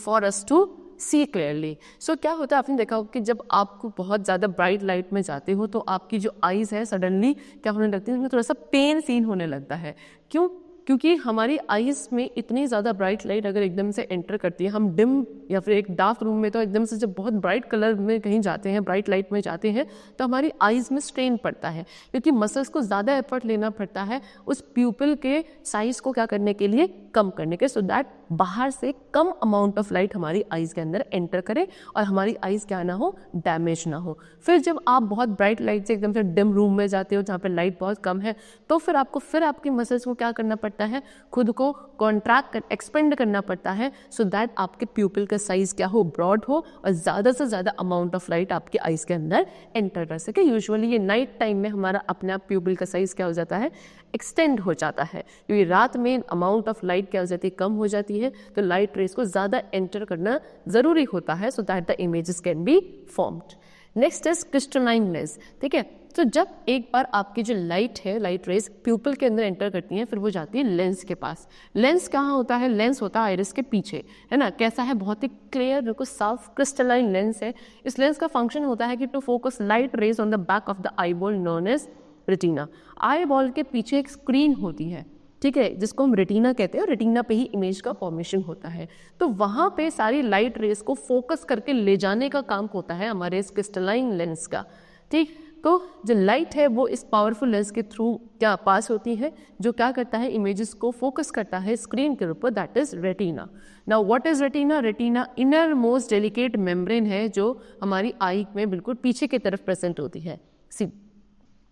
for us to see clearly. So क्या होता है, आपने देखा होगा कि जब आपको बहुत ज़्यादा ब्राइट लाइट में जाते हो तो आपकी जो आईज़ है सडनली क्या होने लगती है, उसमें थोड़ा सा पेन सीन होने लगता है। क्यों, क्योंकि हमारी आईज़ में इतनी ज़्यादा ब्राइट लाइट अगर एकदम से एंटर करती है, हम डिम या फिर एक डार्क रूम में तो एकदम से जब बहुत ब्राइट कलर में कहीं जाते हैं, ब्राइट लाइट में जाते हैं, तो हमारी आईज़ में स्ट्रेन पड़ता है क्योंकि मसल्स को ज़्यादा एफर्ट लेना पड़ता है उस प्यूपिल के साइज़ को क्या करने के लिए, कम करने के, सो दैट बाहर से कम अमाउंट ऑफ लाइट हमारी आईज़ के अंदर एंटर करे और हमारी आईज़ क्या ना हो, डैमेज ना हो। फिर जब आप बहुत ब्राइट लाइट से एकदम से डिम रूम में जाते हो जहाँ पे लाइट बहुत कम है, तो फिर आपको फिर आपकी मसल्स को क्या करना पड़ता है, खुद को कॉन्ट्रैक्ट एक्सपेंड करना पड़ता है सो दैट आपके प्यूपिल का साइज़ क्या हो, ब्रॉड हो और ज़्यादा से ज़्यादा अमाउंट ऑफ लाइट आपके आईज़ के अंदर एंटर कर सके। यूजुअली ये नाइट टाइम में हमारा अपने आप प्यूपिल का साइज़ क्या हो जाता है, एक्सटेंड हो जाता है, क्योंकि रात में अमाउंट ऑफ लाइट क्या हो जाती है, कम हो जाती है, तो लाइट रेस को ज़्यादा एंटर करना ज़रूरी होता है so that the images can be formed. Next is crystallineness. ठीक है, तो जब एक बार आपकी जो लाइट है, लाइट रेज प्यूपल के अंदर एंटर करती हैं, फिर वो जाती है लेंस के पास। लेंस कहाँ होता है? लेंस होता है आइरिस के पीछे, है ना। कैसा है? बहुत ही क्लियर, बिल्कुल साफ क्रिस्टलाइन लेंस है। इस लेंस का फंक्शन होता है कि to focus light rays on the back of the eyeball known as retina. Eyeball के पीछे एक स्क्रीन होती है, ठीक है, जिसको हम रेटिना कहते हैं, और रेटिना पे ही इमेज का फॉर्मेशन होता है। तो वहाँ पे सारी लाइट रेज को फोकस करके ले जाने का काम होता है हमारे इस क्रिस्टलाइन लेंस का, ठीक। तो जो लाइट है वो इस पावरफुल लेंस के थ्रू क्या पास होती है, जो क्या करता है, इमेजेस को फोकस करता है स्क्रीन के ऊपर, that is retina. Now what is retina? Retina inner most delicate membrane है जो हमारी आई में बिल्कुल पीछे की तरफ प्रेजेंट होती है। सी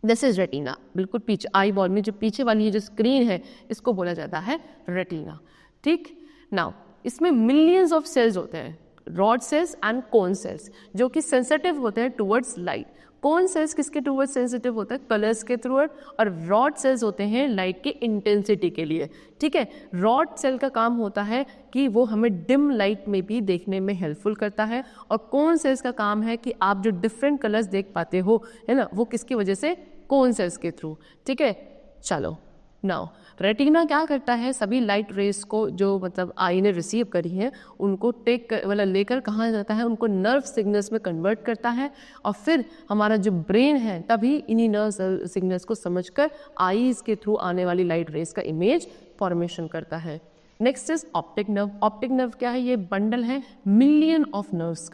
दिस इज रेटिना, बिल्कुल पीछे आई बॉल में जो पीछे वाली ये जो स्क्रीन है, इसको बोला जाता है रेटिना, ठीक। नाउ इसमें मिलियंस ऑफ सेल्स होते हैं, rod sales and cone cells, जो कि सेंसिटिव होते हैं टुवर्ड्स लाइट। कोन सेल्स किसके टुवर्ड्स सेंसिटिव होता है? कलर्स के टुवर्ड, और रॉड सेल्स होते हैं लाइट की इंटेंसिटी के लिए, ठीक है। रॉड सेल का काम होता है कि वो हमें डिम लाइट में भी देखने में हेल्पफुल करता है, और कोन सेल्स का काम है कि आप जो डिफरेंट कलर्स देख पाते हो, है ना, वो किसकी वजह से? कोन सेल्स के थ्रू, ठीक है। चलो नाउ रेटिना क्या करता है? सभी लाइट रेस को जो मतलब आई ने रिसीव करी है, उनको मतलब लेकर कहाँ जाता है? उनको नर्व सिग्नल्स में कन्वर्ट करता है, और फिर हमारा जो ब्रेन है तभी इन्हीं नर्व सिग्नल्स को समझकर आईज के थ्रू आने वाली लाइट रेस का इमेज फॉर्मेशन करता है। Next is optic nerve. Optic nerve क्या है? ये बंडल है मिलियन ऑफ नर्व्स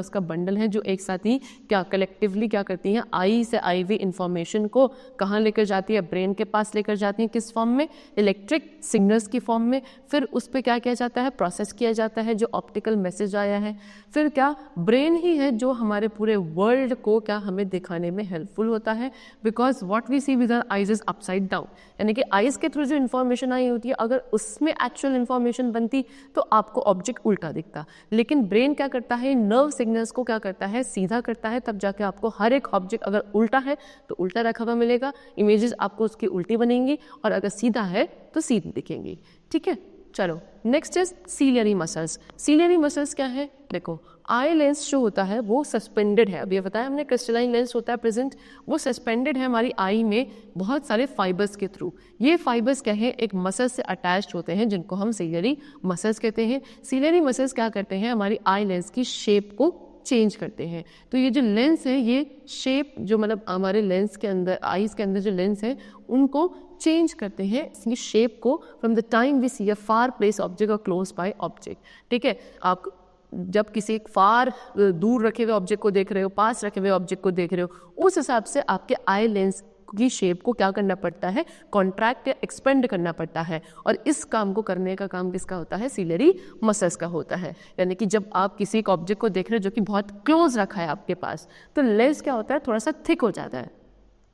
का बंडल है, जो एक साथ ही क्या कलेक्टिवली क्या करती हैं? आई से आईवी इंफॉर्मेशन को कहाँ लेकर जाती है? ब्रेन के पास लेकर जाती हैं। किस फॉर्म में? इलेक्ट्रिक सिग्नल्स की फॉर्म में। फिर उस पर क्या किया जाता है? प्रोसेस किया जाता है जो ऑप्टिकल मैसेज आया है। फिर क्या ब्रेन ही है जो हमारे पूरे वर्ल्ड को क्या हमें दिखाने में हेल्पफुल होता है, because what we see with our eyes is upside down, यानी कि आइज के थ्रू जो इन्फॉर्मेशन आई होती है, अगर उसमें एक्चुअल इन्फॉर्मेशन बनती तो आपको ऑब्जेक्ट उल्टा दिखता, लेकिन ब्रेन क्या करता है? नर्व सिग्नल्स को क्या करता है? सीधा करता है, तब जाके आपको हर एक ऑब्जेक्ट अगर उल्टा है तो उल्टा रखा हुआ मिलेगा, इमेजेस आपको उसकी उल्टी बनेंगी, और अगर सीधा है तो सीधी दिखेंगी, ठीक है। चलो next is ciliary muscles. Ciliary muscles क्या है? देखो आई लेंस जो होता है वो सस्पेंडेड है, अभी ये बताया हमने क्रिस्टलाइन लेंस होता है प्रेजेंट, वो सस्पेंडेड है हमारी आई में बहुत सारे फाइबर्स के थ्रू। ये फाइबर्स क्या है? एक मसल से अटैच्ड होते हैं, जिनको हम सीलियरी मसल्स कहते हैं। सीलियरी मसल्स क्या करते हैं? हमारी आई लेंस की शेप को चेंज करते हैं। तो ये जो लेंस है, ये शेप जो मतलब हमारे लेंस के अंदर, आईज के अंदर जो लेंस है, उनको चेंज करते हैं इसकी शेप को from the time we see a far place object और क्लोज बाय ऑब्जेक्ट, ठीक है। आप जब किसी एक फार दूर रखे हुए ऑब्जेक्ट को देख रहे हो, पास रखे हुए ऑब्जेक्ट को देख रहे हो, उस हिसाब से आपके आई लेंस की शेप को क्या करना पड़ता है? कॉन्ट्रैक्ट या एक्सपेंड करना पड़ता है, और इस काम को करने का काम किसका होता है? सीलियरी मसल्स का होता है। यानी कि जब आप किसी एक ऑब्जेक्ट को देख रहे हो जो कि बहुत क्लोज रखा है आपके पास, तो लेंस क्या होता है? थोड़ा सा थिक हो जाता है,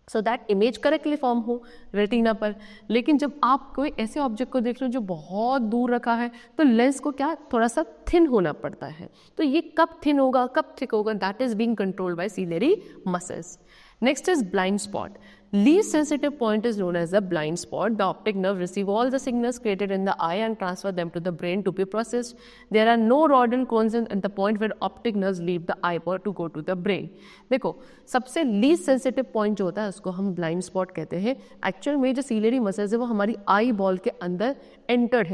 so that image correctly form हो रेटिना पर। लेकिन जब आप कोई ऐसे ऑब्जेक्ट को देख रहे हो जो बहुत दूर रखा है, तो लेंस को क्या थोड़ा सा थिन होना पड़ता है। तो ये कब थिन होगा, कब थिक होगा, that is being controlled by ciliary muscles. Next is blind spot. Least sensitive point is known as the blind spot. The optic nerve receive all the signals created in the eye and transfer them to the brain to be processed. There are no rod and cones at the point where optic nerves leave the eyeball to go to the brain. देखो सबसे least sensitive point जो होता है उसको हम blind spot कहते हैं। Actual में जो सीलियरी मसल्स है वो हमारी आई बॉल के अंदर एंटर्ड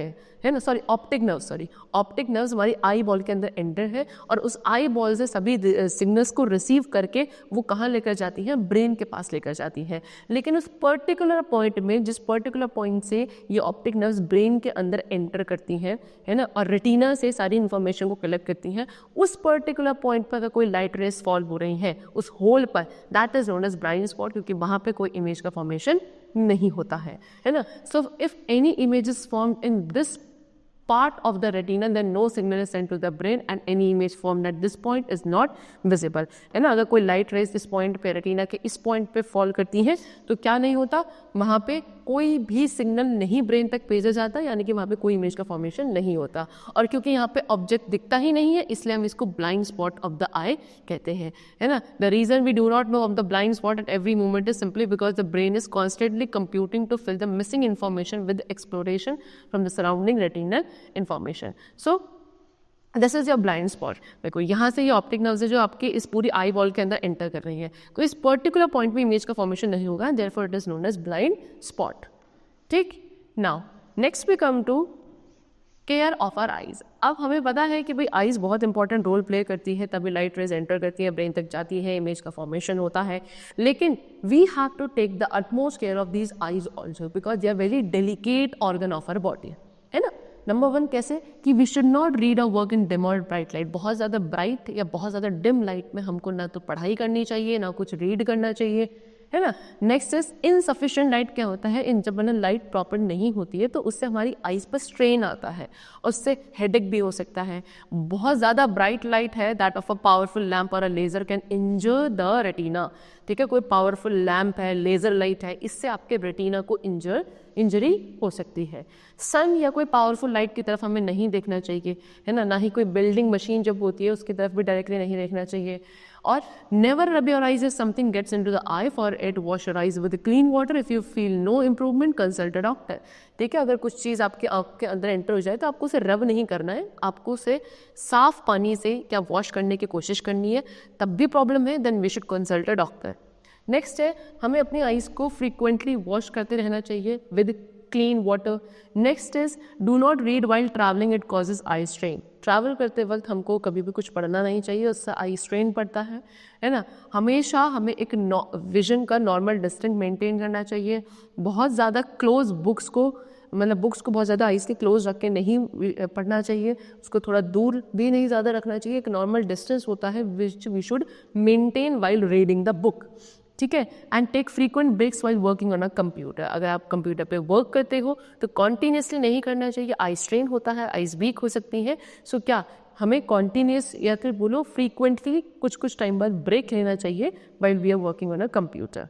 है ना, सॉरी ऑप्टिक नर्व्स हमारी आई बॉल के अंदर एंटर है, और उस आई बॉल से सभी सिग्नल्स को रिसीव करके वो कहाँ लेकर जाती हैं? ब्रेन के पास लेकर जाती हैं। लेकिन उस पर्टिकुलर पॉइंट में, जिस पर्टिकुलर पॉइंट से ये ऑप्टिक नर्व्स ब्रेन के अंदर एंटर करती हैं, है ना, और रेटिना से सारी इन्फॉर्मेशन को कलेक्ट करती हैं, उस पर्टिकुलर पॉइंट पर अगर कोई लाइट रेस फॉल हो रही हैं उस होल पर, that is known as blind spot, क्योंकि वहाँ पे कोई इमेज का फॉर्मेशन नहीं होता है ना। So if any image is formed in this part of the retina, then no signal is sent to the brain and any image formed at this point is not visible, है ना। अगर कोई light rays इस point पे, retina के इस point पे fall करती हैं तो क्या नहीं होता? वहाँ पे कोई भी सिग्नल नहीं ब्रेन तक भेजा जाता, यानी कि वहाँ पे कोई इमेज का फॉर्मेशन नहीं होता। और क्योंकि यहाँ पे ऑब्जेक्ट दिखता ही नहीं है, इसलिए हम इसको blind spot of the eye कहते हैं, है ना। The reason we do not know of the blind spot at every moment is simply because the brain is constantly computing to fill the missing information with exploration from the surrounding retinal information. So this is your blind spot. देखो यहाँ से ये optic nerves है जो आपके इस पूरी eye ball के अंदर एंटर कर रही है, तो इस पर्टिकुलर पॉइंट में इमेज का फॉर्मेशन नहीं होगा, therefore it is known as blind spot. ठीक, now next we come to care of our eyes. अब हमें पता है कि भाई आइज बहुत इंपॉर्टेंट रोल प्ले करती है, तभी लाइट रेज एंटर करती है, ब्रेन तक जाती है, इमेज का फॉर्मेशन होता है, लेकिन we have to take the utmost care of these eyes also because they are very delicate organ of our body, है ना। नंबर वन कैसे कि we should not read a work in dim और bright light. बहुत ज़्यादा bright या बहुत ज़्यादा डिम लाइट में हमको ना तो पढ़ाई करनी चाहिए ना कुछ रीड करना चाहिए, है ना। Next is insufficient light. क्या होता है, इन जब लाइट प्रॉपर नहीं होती है तो उससे हमारी आइज पर स्ट्रेन आता है, उससे हेडेक भी हो सकता है। बहुत ज़्यादा ब्राइट लाइट है that of a powerful lamp और a laser can injure the retina. ठीक है, कोई पावरफुल लैम्प है, लेजर लाइट है, इससे आपके रेटिना को इंजरी हो सकती है। सन या कोई पावरफुल लाइट की तरफ हमें नहीं देखना चाहिए, है ना ही कोई बिल्डिंग मशीन जब होती है उसकी तरफ भी डायरेक्टली नहीं देखना चाहिए। और never rub your eyes if something gets into the eye, for it wash your eyes with clean water. If you feel no improvement consult a doctor. ठीक है, अगर कुछ चीज़ आपके आँख के अंदर एंटर हो जाए तो आपको उसे रब नहीं करना है, आपको उसे साफ पानी से क्या वॉश करने की कोशिश करनी है। तब भी प्रॉब्लम है then we should consult a doctor. Next है हमें अपनी आइज को फ्रीक्वेंटली वॉश करते रहना चाहिए with clean water. Next is do not read while travelling, it causes eye strain. Travel करते वक्त हमको कभी भी कुछ पढ़ना नहीं चाहिए, उससे आई स्ट्रेन पड़ता है ना। हमेशा हमें एक विजन का नॉर्मल डिस्टेंस मेंटेन करना चाहिए। बहुत ज़्यादा क्लोज बुक्स को बुक्स को बहुत ज़्यादा आइज़ के क्लोज रख के नहीं पढ़ना चाहिए, उसको थोड़ा दूर भी नहीं ज़्यादा रखना चाहिए। एक नॉर्मल डिस्टेंस होता है which we should maintain while reading the book. ठीक है, and take frequent breaks while working on a computer. अगर आप कंप्यूटर पे वर्क करते हो तो कॉन्टीन्यूसली नहीं करना चाहिए, आई स्ट्रेन होता है, आइज वीक हो सकती हैं। सो क्या हमें कॉन्टीन्यूस या फिर बोलो फ्रीक्वेंटली कुछ टाइम बाद ब्रेक लेना चाहिए while we are working on a computer.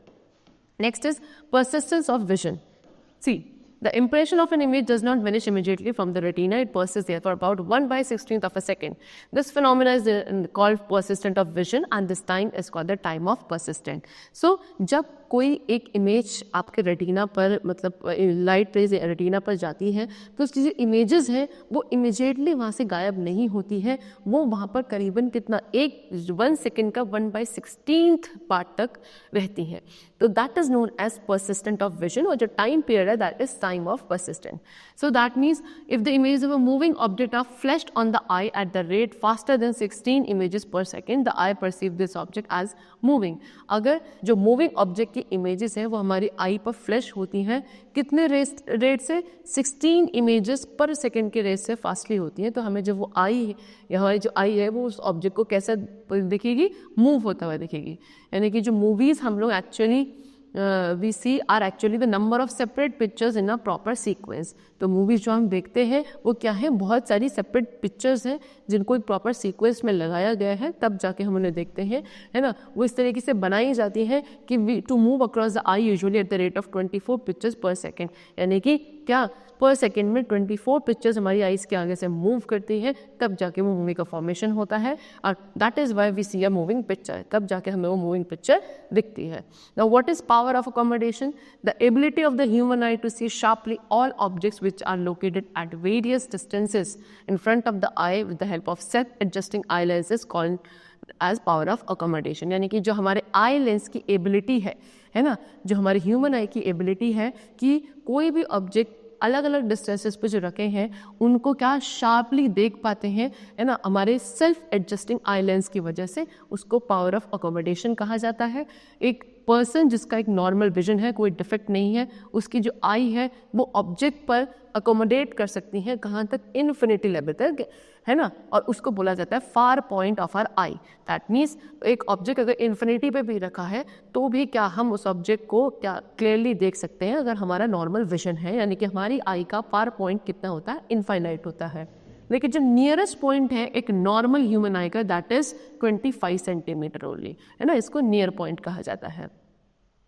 Next is persistence of vision. See the impression of an image does not vanish immediately from the retina. It persists there for about 1/16th of a second. This phenomenon is called persistent of vision, and this time is called the time of persistent. So जब कोई एक image आपके retina पर light rays retina पर जाती है तो उसकी जो इमेजेस हैं वो इमीडिएटली वहाँ से गायब नहीं होती है, वो वहाँ पर करीबन कितना 1 सेकेंड का 1/16th पार्ट तक रहती हैं। तो that is known as persistent of vision, और जो टाइम पीरियड है that is time of persistent. So that means if the image of a moving object are flashed on the eye at the rate faster than 16 images per second, the eye perceive this object as moving. अगर जो moving object की images हैं वो हमारी आई पर flash होती हैं कितने रेट से, 16 इमेजेस पर सेकेंड के रेट से फास्टली होती हैं, तो हमें जब वो आई हमारी जो आई है वो उस ऑब्जेक्ट को कैसा दिखेगी, मूव होता हुआ दिखेगी। यानी कि जो मूवीज़ हम लोग actually we see are actually the number of separate pictures in a proper sequence. तो मूवीज़ जो हम देखते हैं वो क्या है, बहुत सारी सेपरेट पिक्चर्स हैं जिनको एक प्रॉपर सीक्वेंस में लगाया गया है, तब जाके हम उन्हें देखते हैं, है ना। वो इस तरीके से बनाई जाती हैं कि to move across the eye usually at the rate of 24 pictures per second. यानी कि क्या पर सेकेंड में 24 पिक्चर्स हमारी आइज़ के आगे से मूव करती है, तब जाके वो मूवी का फॉर्मेशन होता है, और that is why we see a moving picture, तब जाके हमें वो मूविंग पिक्चर दिखती है। Now what is power of accommodation? The ability of the human eye to see sharply all objects which are located at various distances in front of the eye with the help of self-adjusting eye lenses called as power of accommodation। यानी कि जो हमारे eye lens की ability है ना, जो हमारे human आई की एबिलिटी है कि कोई भी ऑब्जेक्ट अलग अलग डिस्टेंसेस पे जो रखे हैं उनको क्या शार्पली देख पाते हैं, है ना, हमारे सेल्फ एडजस्टिंग आई लेंस की वजह से, उसको पावर ऑफ अकोमोडेशन कहा जाता है। एक पर्सन जिसका एक नॉर्मल विजन है, कोई डिफेक्ट नहीं है, उसकी जो आई है वो ऑब्जेक्ट पर अकोमोडेट कर सकती है, कहाँ तक, इन्फिनिटी लेवल तक, है ना, और उसको बोला जाता है far point of are I. That means एक ऑब्जेक्ट अगर इन्फिनिटी पे भी रखा है तो भी क्या हम उस ऑब्जेक्ट को क्या क्लियरली देख सकते हैं अगर हमारा नॉर्मल विजन है, यानी कि हमारी आई का फार पॉइंट कितना होता है, इनफाइनाइट होता है। लेकिन जो नियरेस्ट पॉइंट है एक नॉर्मल ह्यूमन आई का, दैट इज 25 सेंटीमीटर ओनली, है ना, इसको नियर पॉइंट कहा जाता है।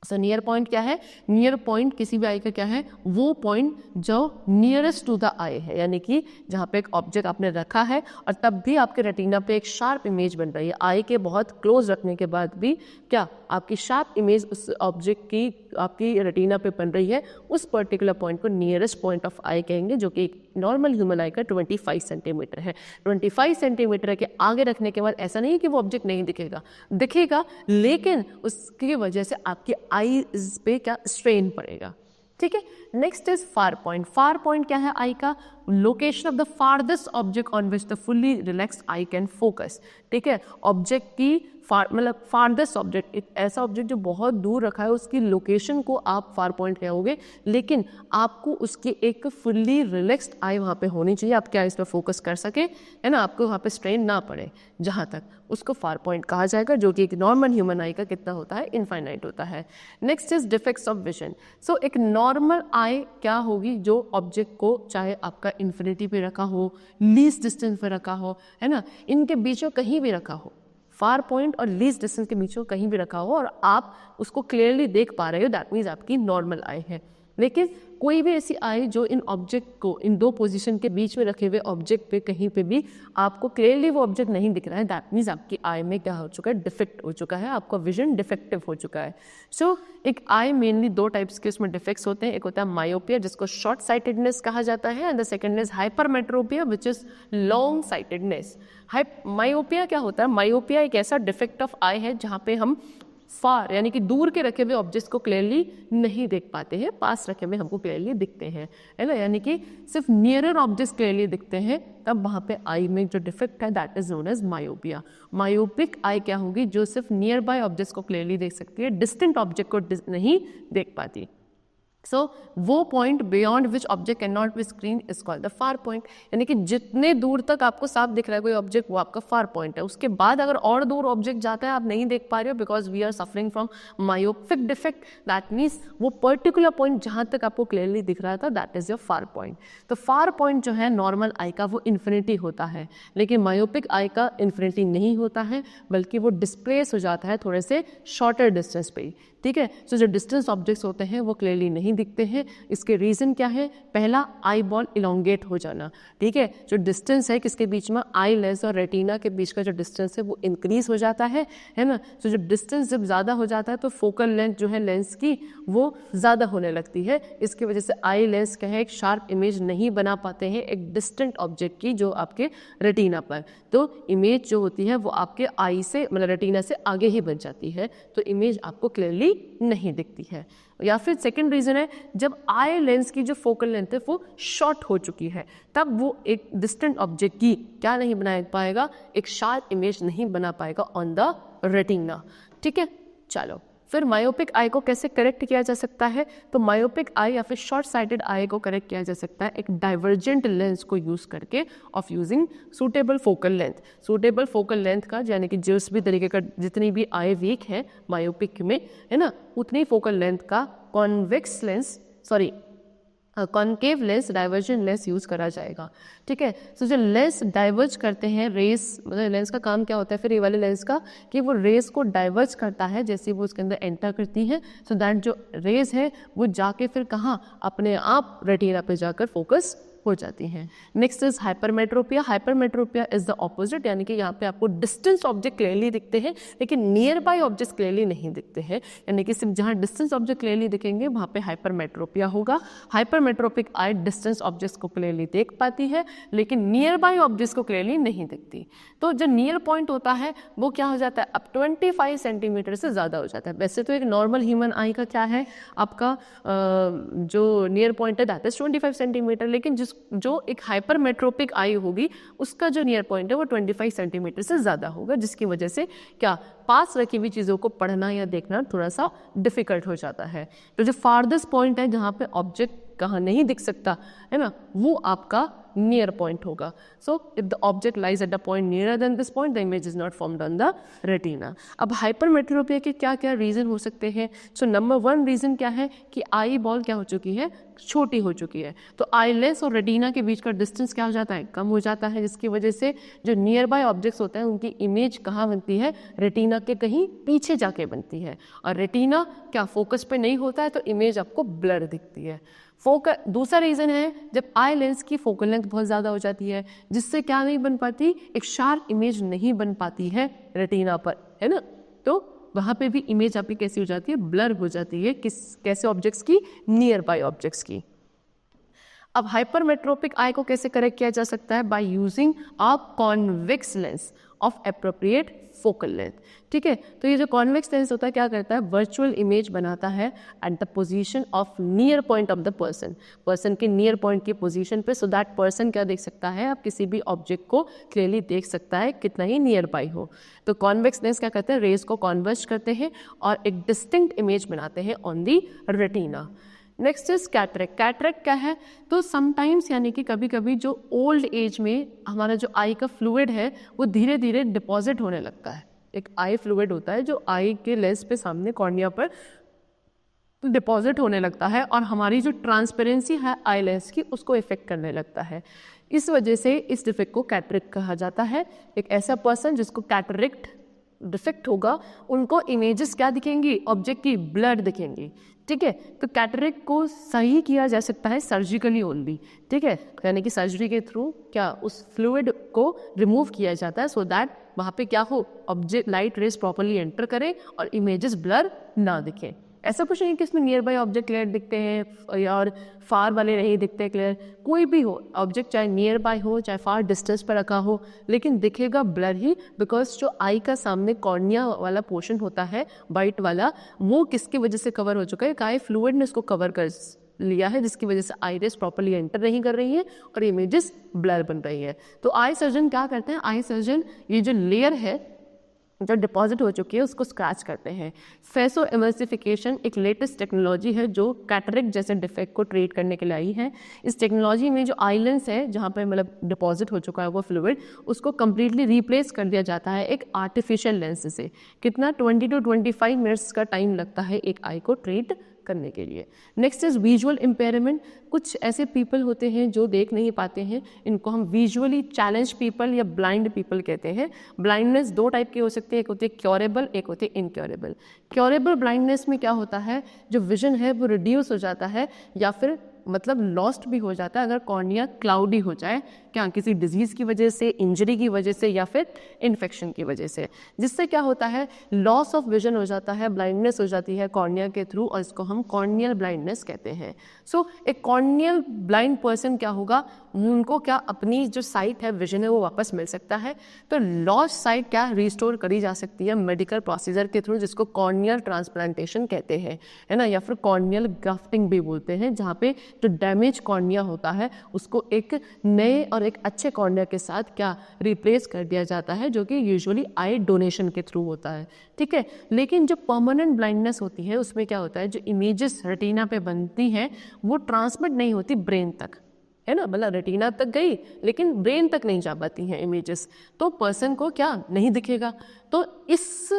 सो नियर पॉइंट क्या है? नियर पॉइंट किसी भी आई का क्या है? वो पॉइंट जो नियरेस्ट टू द आई है, यानी कि जहाँ पे एक ऑब्जेक्ट आपने रखा है और तब भी आपके रेटिना पे एक शार्प इमेज बन रही है। आई के बहुत क्लोज रखने के बाद भी क्या आपकी शार्प इमेज उस ऑब्जेक्ट की आपकी रेटिना पे बन रही है, उस पर्टिकुलर पॉइंट को नियरेस्ट पॉइंट ऑफ आई कहेंगे, जो कि नॉर्मल ह्यूमन आई का 25 सेंटीमीटर है। 25 सेंटीमीटर के आगे रखने के बाद ऐसा नहीं है कि वो ऑब्जेक्ट नहीं दिखेगा, दिखेगा, लेकिन उसकी वजह से आपकी आईज पे क्या स्ट्रेन पड़ेगा। ठीक है। Next is far point. Far point क्या है? आई का location of the farthest object on which the fully relaxed I can focus. ठीक है, ऑब्जेक्ट की मतलब फारदेस्ट ऑब्जेक्ट, एक ऐसा ऑब्जेक्ट जो बहुत दूर रखा है, उसकी लोकेशन को आप फार पॉइंट कहोगे, लेकिन आपको उसकी एक फुल्ली रिलैक्स्ड आई वहाँ पे होनी चाहिए, आप क्या इस पर फोकस कर सके, है ना, आपको वहाँ पे स्ट्रेन ना पड़े, जहाँ तक उसको फार पॉइंट कहा जाएगा, जो कि एक नॉर्मल ह्यूमन आई का कितना होता है? इनफाइनाइट होता है। Next is defects of vision. So एक नॉर्मल आई क्या होगी? जो ऑब्जेक्ट को चाहे आपका इन्फिनिटी पे रखा हो, लीस्ट डिस्टेंस पे रखा हो, है ना, इनके बीच में कहीं भी रखा हो, फार पॉइंट और लीस्ट डिस्टेंस के बीच में कहीं भी रखा हो और आप उसको क्लियरली देख पा रहे हो, दैट मीन्स आपकी नॉर्मल आई है। लेकिन कोई भी ऐसी आई जो इन ऑब्जेक्ट को, इन दो पोजीशन के बीच में रखे हुए ऑब्जेक्ट पे कहीं पे भी आपको क्लियरली वो ऑब्जेक्ट नहीं दिख रहा है, दैट मीन्स आपकी आई में क्या हो चुका है? डिफेक्ट हो चुका है, आपका विजन डिफेक्टिव हो चुका है। सो एक आई मेनली दो टाइप्स के उसमें डिफेक्ट्स होते हैं। एक होता है मायोपिया, जिसको शॉर्ट साइटेडनेस कहा जाता है, and the second is hypermetropia, which is long sightedness. Myopia क्या होता है? मायोपिया एक ऐसा डिफेक्ट ऑफ आई है जहाँ पे हम फार यानी कि दूर के रखे हुए ऑब्जेक्ट्स को क्लियरली नहीं देख पाते हैं, पास रखे हुए हमको क्लियरली दिखते हैं, है ना, यानी कि सिर्फ नियरर ऑब्जेक्ट्स क्लियरली दिखते हैं, तब वहाँ पे आई में जो डिफेक्ट है that is known as myopia. Myopic eye क्या होगी? जो सिर्फ नियर बाय ऑब्जेक्ट्स को क्लियरली देख सकती है, डिस्टेंट ऑब्जेक्ट को नहीं देख पाती। सो वो point beyond which object can not be screen is called the far point, यानी कि जितने दूर तक आपको साफ दिख रहा है कोई ऑब्जेक्ट, वो आपका फार पॉइंट है। उसके बाद अगर और दूर ऑब्जेक्ट जाता है, आप नहीं देख पा रहे हो, because we are suffering from myopic defect, that means वो पर्टिकुलर पॉइंट जहाँ तक आपको क्लियरली दिख रहा था, that is your far point. तो फार पॉइंट जो है नॉर्मल आई का वो इन्फिनिटी होता है, लेकिन मायोपिक आई का इन्फिनिटी नहीं होता है, बल्कि वो डिस्प्लेस हो जाता है थोड़े से शॉर्टर डिस्टेंस पे ही। ठीक है, सो जो डिस्टेंस ऑब्जेक्ट्स होते हैं वो क्लियरली नहीं दिखते हैं। इसके रीज़न क्या है? पहला, आई बॉल इलोंगेट हो जाना। ठीक है, जो डिस्टेंस है किसके बीच में? आई लेंस और रेटिना के बीच का जो डिस्टेंस है वो इंक्रीज हो जाता है ना। तो जो डिस्टेंस जब ज़्यादा हो जाता है तो फोकल लेंथ जो है लेंस की वो ज़्यादा होने लगती है। इसकी वजह से आई लेंस क्या है? एक शार्प इमेज नहीं बना पाते हैं एक डिस्टेंट ऑब्जेक्ट की जो आपके रेटिना पर। तो इमेज जो होती है वो आपके आई से मतलब रेटिना से आगे ही बन जाती है, तो इमेज आपको क्लियरली नहीं दिखती है। या फिर सेकंड रीजन है, जब आई लेंस की जो फोकल लेंथ है वो शॉर्ट हो चुकी है, तब वो एक डिस्टेंट ऑब्जेक्ट की क्या नहीं बना पाएगा? एक शार्प इमेज नहीं बना पाएगा ऑन द रेटिना। ठीक है, चलो फिर मायोपिक आई को कैसे करेक्ट किया जा सकता है? तो मायोपिक आई या फिर शॉर्ट साइटेड आई को करेक्ट किया जा सकता है एक डाइवर्जेंट लेंस को यूज करके, of using suitable focal length. Suitable focal length का यानी कि जिस भी तरीके का जितनी भी आई वीक है मायोपिक में, है ना, उतनी फोकल लेंथ का concave lens, divergent lens use करा जाएगा। ठीक है, सो जो लेंस डाइवर्ज करते हैं रेस, मतलब लेंस का काम क्या होता है फिर ये वाले लेंस का, कि वो रेस को डाइवर्ज करता है जैसे वो उसके अंदर एंटर करती हैं, सो दैट जो रेस है वो जाके फिर कहाँ? अपने आप रेटिना पे जाकर फोकस हो जाती हैं। Next is hypermetropia. Hypermetropia is the opposite, यानी कि यहाँ पे आपको डिस्टेंस ऑब्जेक्ट क्लियरली दिखते हैं लेकिन नियर बाय ऑब्जेक्ट्स क्लियरली नहीं दिखते हैं, यानी कि सिर्फ जहाँ डिस्टेंस ऑब्जेक्ट क्लियरली दिखेंगे वहाँ पे हाइपरमेट्रोपिया होगा। हाइपरमेट्रोपिक आई डिस्टेंस ऑब्जेक्ट्स को क्लियरली देख पाती है लेकिन नियर बाय ऑब्जेक्ट्स को क्लियरली नहीं दिखती। तो जो नियर पॉइंट होता है वो क्या हो जाता है? अब 25 सेंटीमीटर से ज़्यादा हो जाता है। वैसे तो एक नॉर्मल ह्यूमन आई का क्या है आपका जो नियर पॉइंट है दैट इज 25 सेंटीमीटर, लेकिन जो एक हाइपरमेट्रोपिक आई होगी उसका जो नियर पॉइंट है वो 25 सेंटीमीटर से ज़्यादा होगा, जिसकी वजह से क्या पास रखी हुई चीज़ों को पढ़ना या देखना थोड़ा सा डिफिकल्ट हो जाता है। तो जो फारदेस्ट पॉइंट है जहाँ पे ऑब्जेक्ट कहाँ नहीं दिख सकता है ना, वो आपका नियर पॉइंट होगा. So if the object lies at the point nearer than this point the image is not formed on the retina. अब हाइपरमेट्रोपिया के क्या क्या रीज़न हो सकते हैं? सो नंबर 1 रीज़न क्या है कि आई बॉल क्या हो चुकी है, छोटी हो चुकी है. तो आई लेंस और रेटिना के बीच का डिस्टेंस क्या हो जाता है, कम हो जाता है, जिसकी वजह से जो नियर बाय ऑब्जेक्ट्स होते हैं उनकी इमेज कहाँ बनती है, रेटिना के कहीं पीछे जाके बनती है. और रेटिना क्या फोकस पे नहीं होता है तो इमेज आपको ब्लर दिखती है. दूसरा रीज़न है जब आई लेंस की फोकल लेंथ बहुत ज़्यादा हो जाती है, जिससे क्या नहीं बन पाती, एक शार्प इमेज नहीं बन पाती है रेटिना पर, है ना. तो वहाँ पे भी इमेज आपकी कैसी हो जाती है, ब्लर हो जाती है. कैसे ऑब्जेक्ट्स की, नियर बाय ऑब्जेक्ट्स की. अब हाइपरमेट्रोपिक आई को कैसे करेक्ट किया जा सकता है, by using a convex lens of appropriate focal length. ठीक है, तो ये जो कॉन्वेक्स लेंस होता है क्या करता है, वर्चुअल इमेज बनाता है at the position of near point of the person के नियर पॉइंट की पोजीशन पे. सो दैट पर्सन क्या देख सकता है, आप किसी भी ऑब्जेक्ट को क्लियरली देख सकता है कितना ही नियर बाई हो. तो कॉन्वेक्स लेंस क्या करते हैं, रेज को कॉन्वर्ज करते हैं और एक डिस्टिंक्ट इमेज बनाते हैं on the retina. Next is cataract. Cataract क्या है, तो समटाइम्स यानी कि कभी कभी जो ओल्ड एज में हमारा जो आई का फ्लूइड है वो धीरे धीरे डिपॉजिट होने लगता है. एक आई फ्लूइड होता है जो आई के लेंस पे सामने कॉर्निया पर डिपॉजिट होने लगता है और हमारी जो ट्रांसपेरेंसी है आई लेंस की उसको इफेक्ट करने लगता है. इस वजह से इस डिफेक्ट को कैटरेक्ट कहा जाता है. एक ऐसा पर्सन जिसको कैटरेक्ट डिफेक्ट होगा उनको इमेजेस क्या दिखेंगी, ऑब्जेक्ट की ब्लर दिखेंगी. ठीक है, तो कैटरेक्ट को सही किया जा सकता है सर्जिकली ओनली. ठीक है, यानी कि सर्जरी के थ्रू क्या उस फ्लूइड को रिमूव किया जाता है सो दैट वहाँ पे क्या हो, object light rays properly enter करें और इमेजेस ब्लर ना दिखें. ऐसा कुछ नहीं कि इसमें नियर बाय ऑब्जेक्ट क्लियर दिखते हैं और फार वाले नहीं दिखते क्लियर. कोई भी हो ऑब्जेक्ट, चाहे नियर बाय हो चाहे फार डिस्टेंस पर रखा हो, लेकिन दिखेगा ब्लर ही, बिकॉज जो आई का सामने कॉर्निया वाला पोर्शन होता है वाइट वाला, वो किसकी वजह से कवर हो चुका है, आई फ्लूइड ने उसको कवर कर लिया है, जिसकी वजह से आई रेज प्रॉपरली एंटर नहीं कर रही है और इमेजेस ब्लर बन रही है. तो आई सर्जन क्या करते हैं, आई सर्जन ये जो लेयर है जो डिपॉजिट हो चुकी है उसको स्क्रैच करते हैं. फेसो इमल्सिफिकेशन एक लेटेस्ट टेक्नोलॉजी है जो कैटरेक्ट जैसे डिफेक्ट को ट्रीट करने के लिए आई है. इस टेक्नोलॉजी में जो आई लेंस है जहाँ पे मतलब डिपॉजिट हो चुका है वो फ्लूइड, उसको कम्प्लीटली रिप्लेस कर दिया जाता है एक आर्टिफिशियल लेंस से. कितना 20 to 25 मिनट्स का टाइम लगता है एक आई को ट्रीट करने के लिए. Next is visual impairment. कुछ ऐसे पीपल होते हैं जो देख नहीं पाते हैं, इनको हम विजुअली चैलेंज पीपल या ब्लाइंड पीपल कहते हैं. ब्लाइंडनेस 2 टाइप की हो सकती है, एक होती है क्योरेबल, एक होती है इनक्योरेबल. क्योरेबल ब्लाइंडनेस में क्या होता है, जो विजन है वो रिड्यूस हो जाता है या फिर मतलब लॉस्ट भी हो जाता है अगर कॉर्निया क्लाउडी हो जाए, क्या किसी डिजीज़ की वजह से, इंजरी की वजह से या फिर इन्फेक्शन की वजह से, जिससे क्या होता है लॉस ऑफ विजन हो जाता है, ब्लाइंडनेस हो जाती है कॉर्निया के थ्रू और इसको हम कॉर्नियल ब्लाइंडनेस कहते हैं. सो एक कॉर्नियल ब्लाइंड पर्सन क्या होगा, उनको क्या अपनी जो साइट है, विजन है, वो वापस मिल सकता है. तो लॉस्ट साइट क्या रिस्टोर करी जा सकती है मेडिकल प्रोसीजर के थ्रू, जिसको कॉर्नियल ट्रांसप्लांटेशन कहते हैं, है ना, या फिर कॉर्नियल ग्राफ्टिंग भी बोलते हैं, जहाँ पे जो डैमेज कॉर्निया होता है उसको एक नए और एक अच्छे कॉर्निया के साथ क्या रिप्लेस कर दिया जाता है, जो कि यूजुअली आई डोनेशन के थ्रू होता है. ठीक है, लेकिन जो परमानेंट ब्लाइंडनेस होती है उसमें क्या होता है, जो इमेजेस रेटिना पे बनती हैं वो ट्रांसमिट नहीं होती ब्रेन तक, है ना, मतलब रेटिना तक गई लेकिन ब्रेन तक नहीं जा पाती हैं इमेजेस, तो पर्सन को क्या नहीं दिखेगा. तो इस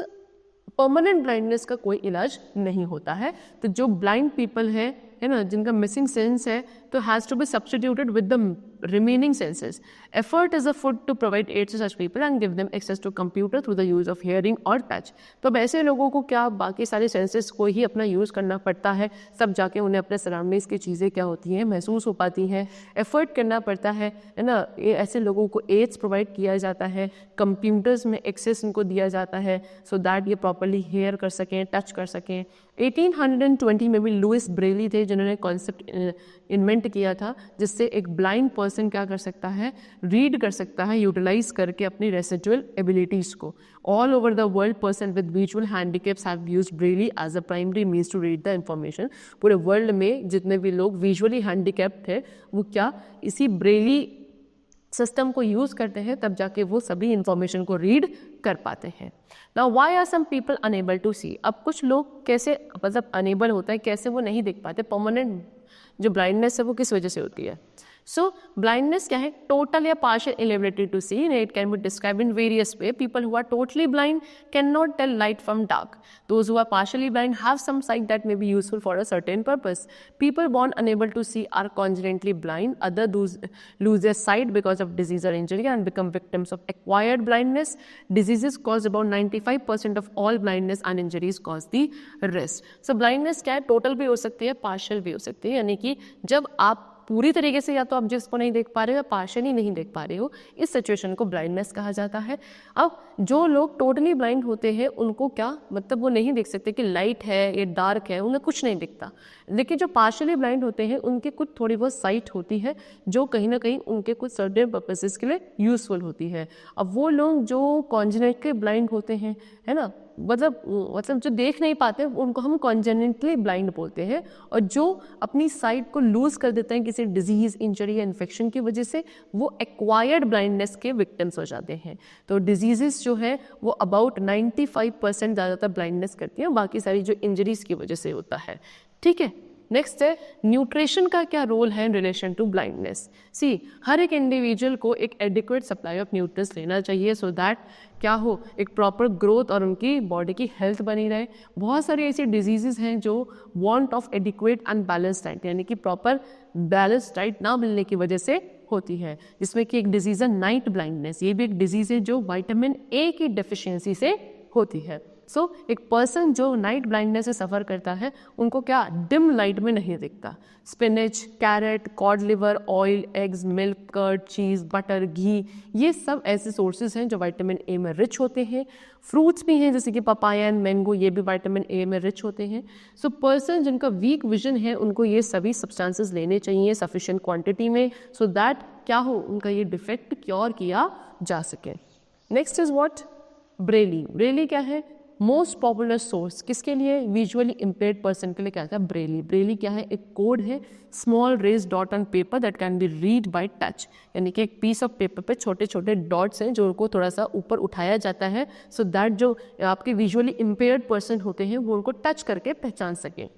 परमानेंट ब्लाइंडनेस का कोई इलाज नहीं होता है. तो जो ब्लाइंड पीपल है ना, जिनका मिसिंग सेंस है, तो has to be substituted with the remaining senses. Effort is a food to provide aid to such people and give them access to computer through the use of hearing or touch. तो अब ऐसे लोगों को क्या बाकी सारे senses को ही अपना यूज़ करना पड़ता है, सब जाके उन्हें अपने सराउंडिंग्स की चीज़ें क्या होती हैं महसूस हो पाती हैं, एफर्ट करना पड़ता है ना. ये ऐसे लोगों को एड्स प्रोवाइड किया जाता है, कंप्यूटर्स में एक्सेस उनको दिया जाता है सो दैट ये प्रॉपरली हेयर कर सकें, टच कर सकें. 1820 में भी लुइस ब्रेली थे जिन्होंने कॉन्सेप्ट इन्वेंट किया था, जिससे एक ब्लाइंड पर्सन क्या कर सकता है, रीड कर सकता है यूटिलाइज करके अपनी रेसिडुअल एबिलिटीज़ को. All over the world person with visual handicaps have used braille as a primary means to read the information. पूरे वर्ल्ड में जितने भी लोग विजुअली हैंडीकैप्ड थे वो क्या इसी ब्रेली सिस्टम को यूज़ करते हैं, तब जाके वो सभी इंफॉर्मेशन को रीड कर पाते हैं. Now why are some people unable to see. अब कुछ लोग कैसे मतलब अनेबल होता है, कैसे वो नहीं देख पाते, परमानेंट जो ब्लाइंडनेस है वो किस वजह से होती है. So blindness क्या है? Total या partial inability to see. It can be described in various ways. People who are totally blind cannot tell light from dark. Those who are partially blind have some sight that may be useful for a certain purpose. People born unable to see are congenitally blind. Others lose their sight because of disease or injury and become victims of acquired blindness. Diseases cause about 95% of all blindness and injuries cause the rest. So blindness क्या है? Total भी हो सकती है, partial भी हो सकती है. यानी कि जब आप पूरी तरीके से या तो आप जिसको नहीं देख पा रहे हो या पार्शियली नहीं देख पा रहे हो, इस सिचुएशन को ब्लाइंडनेस कहा जाता है. अब जो लोग टोटली ब्लाइंड होते हैं उनको क्या मतलब वो नहीं देख सकते कि लाइट है या डार्क है, उन्हें कुछ नहीं दिखता. लेकिन जो पार्शियली ब्लाइंड होते हैं उनके कुछ थोड़ी बहुत साइट होती है जो कहीं ना कहीं उनके कुछ सर्टेन पर्पसेस के लिए यूजफुल होती है. अब वो लोग जो कॉन्जेनिटली ब्लाइंड होते हैं, है ना, मतलब जो देख नहीं पाते उनको हम कॉन्जेनिटली ब्लाइंड बोलते हैं. और जो अपनी साइट को लूज कर देते हैं किसी डिजीज, इंजरी या इन्फेक्शन की वजह से, वो एक्वायर्ड ब्लाइंडनेस के विक्टिम्स हो जाते हैं. तो डिजीजेस जो है वो अबाउट 95% ज़्यादातर ब्लाइंडनेस करती हैं, बाकी सारी जो इंजरीज की वजह से होता है. ठीक है. नेक्स्ट है न्यूट्रिशन का क्या रोल है इन रिलेशन टू ब्लाइंडनेस. सी, हर एक इंडिविजुअल को एक एडिक्वेट सप्लाई ऑफ न्यूट्रिएंट्स लेना चाहिए सो दैट क्या हो, एक प्रॉपर ग्रोथ और उनकी बॉडी की हेल्थ बनी रहे. बहुत सारी ऐसी डिजीजेज हैं जो want of adequate and balance diet यानी कि प्रॉपर बैलेंस डाइट ना मिलने की वजह से होती है, जिसमें कि एक डिजीज है नाइट ब्लाइंडनेस. ये भी एक डिजीज है जो विटामिन ए की डेफिशिएंसी से होती है. सो एक पर्सन जो नाइट ब्लाइंडनेस से सफ़र करता है उनको क्या डिम लाइट में नहीं दिखता. Spinach, carrot, cod liver, oil, eggs, milk, curd, cheese, butter, ghee, ये सब ऐसे सोर्सेज हैं जो विटामिन ए में रिच होते हैं. फ्रूट्स भी हैं जैसे कि पपाया एंड मैंगो, ये भी विटामिन ए में रिच होते हैं. सो पर्सन जिनका वीक विजन है उनको ये सभी सब्सटेंसेस लेने चाहिए सफिशिएंट क्वांटिटी में सो दैट क्या हो, उनका ये डिफेक्ट क्योर किया जा सके. Next is what? Braille. Braille क्या है? मोस्ट पॉपुलर सोर्स किसके लिए? विजुअली इम्पेयर्ड पर्सन के लिए क्या था? ब्रेली. ब्रेली क्या है? एक कोड है, small raised dot on paper that can be read by touch. यानी कि एक पीस ऑफ पेपर पे छोटे छोटे डॉट्स हैं जो उनको थोड़ा सा ऊपर उठाया जाता है सो दैट जो आपके विजुअली इम्पेयर्ड पर्सन होते हैं वो उनको टच करके पहचान सकें.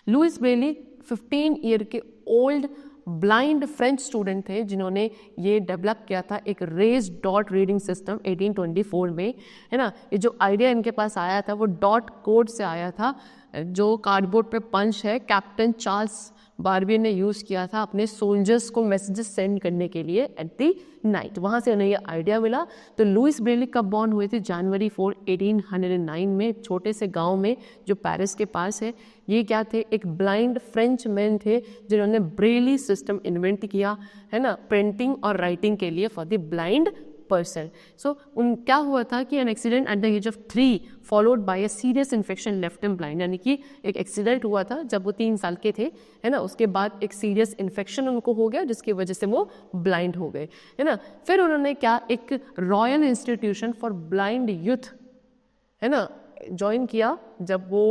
लुइस ब्रेली 15 ईयर के ओल्ड ब्लाइंड फ्रेंच स्टूडेंट थे जिन्होंने ये डेवलप किया था एक रेज डॉट रीडिंग सिस्टम 1824 में, है ना. ये जो आइडिया इनके पास आया था वो डॉट कोड से आया था जो कार्डबोर्ड पे पंच है कैप्टन चार्ल्स बार्बियर ने यूज़ किया था अपने सोल्जर्स को मैसेजेस सेंड करने के लिए एट दी नाइट. वहाँ से उन्हें ये आइडिया मिला. तो लुइस ब्रेली कब बॉर्न हुए थे? जनवरी 4, 1809 में, छोटे से गांव में जो पेरिस के पास है. ये क्या थे? एक ब्लाइंड फ्रेंच मैन थे जिन्होंने ब्रेली सिस्टम इन्वेंट किया, है ना, प्रिंटिंग और राइटिंग के लिए फॉर द ब्लाइंड पर्सन. सो उन क्या हुआ था कि an accident at the age of 3 followed by a serious infection left him blind. यानी कि एक एक्सीडेंट हुआ था जब वो 3 साल के थे, है ना, उसके बाद एक सीरियस इन्फेक्शन उनको हो गया जिसकी वजह से वो ब्लाइंड हो गए, है ना. फिर उन्होंने क्या एक royal institution for blind youth, है ना, ज्वाइन किया जब वो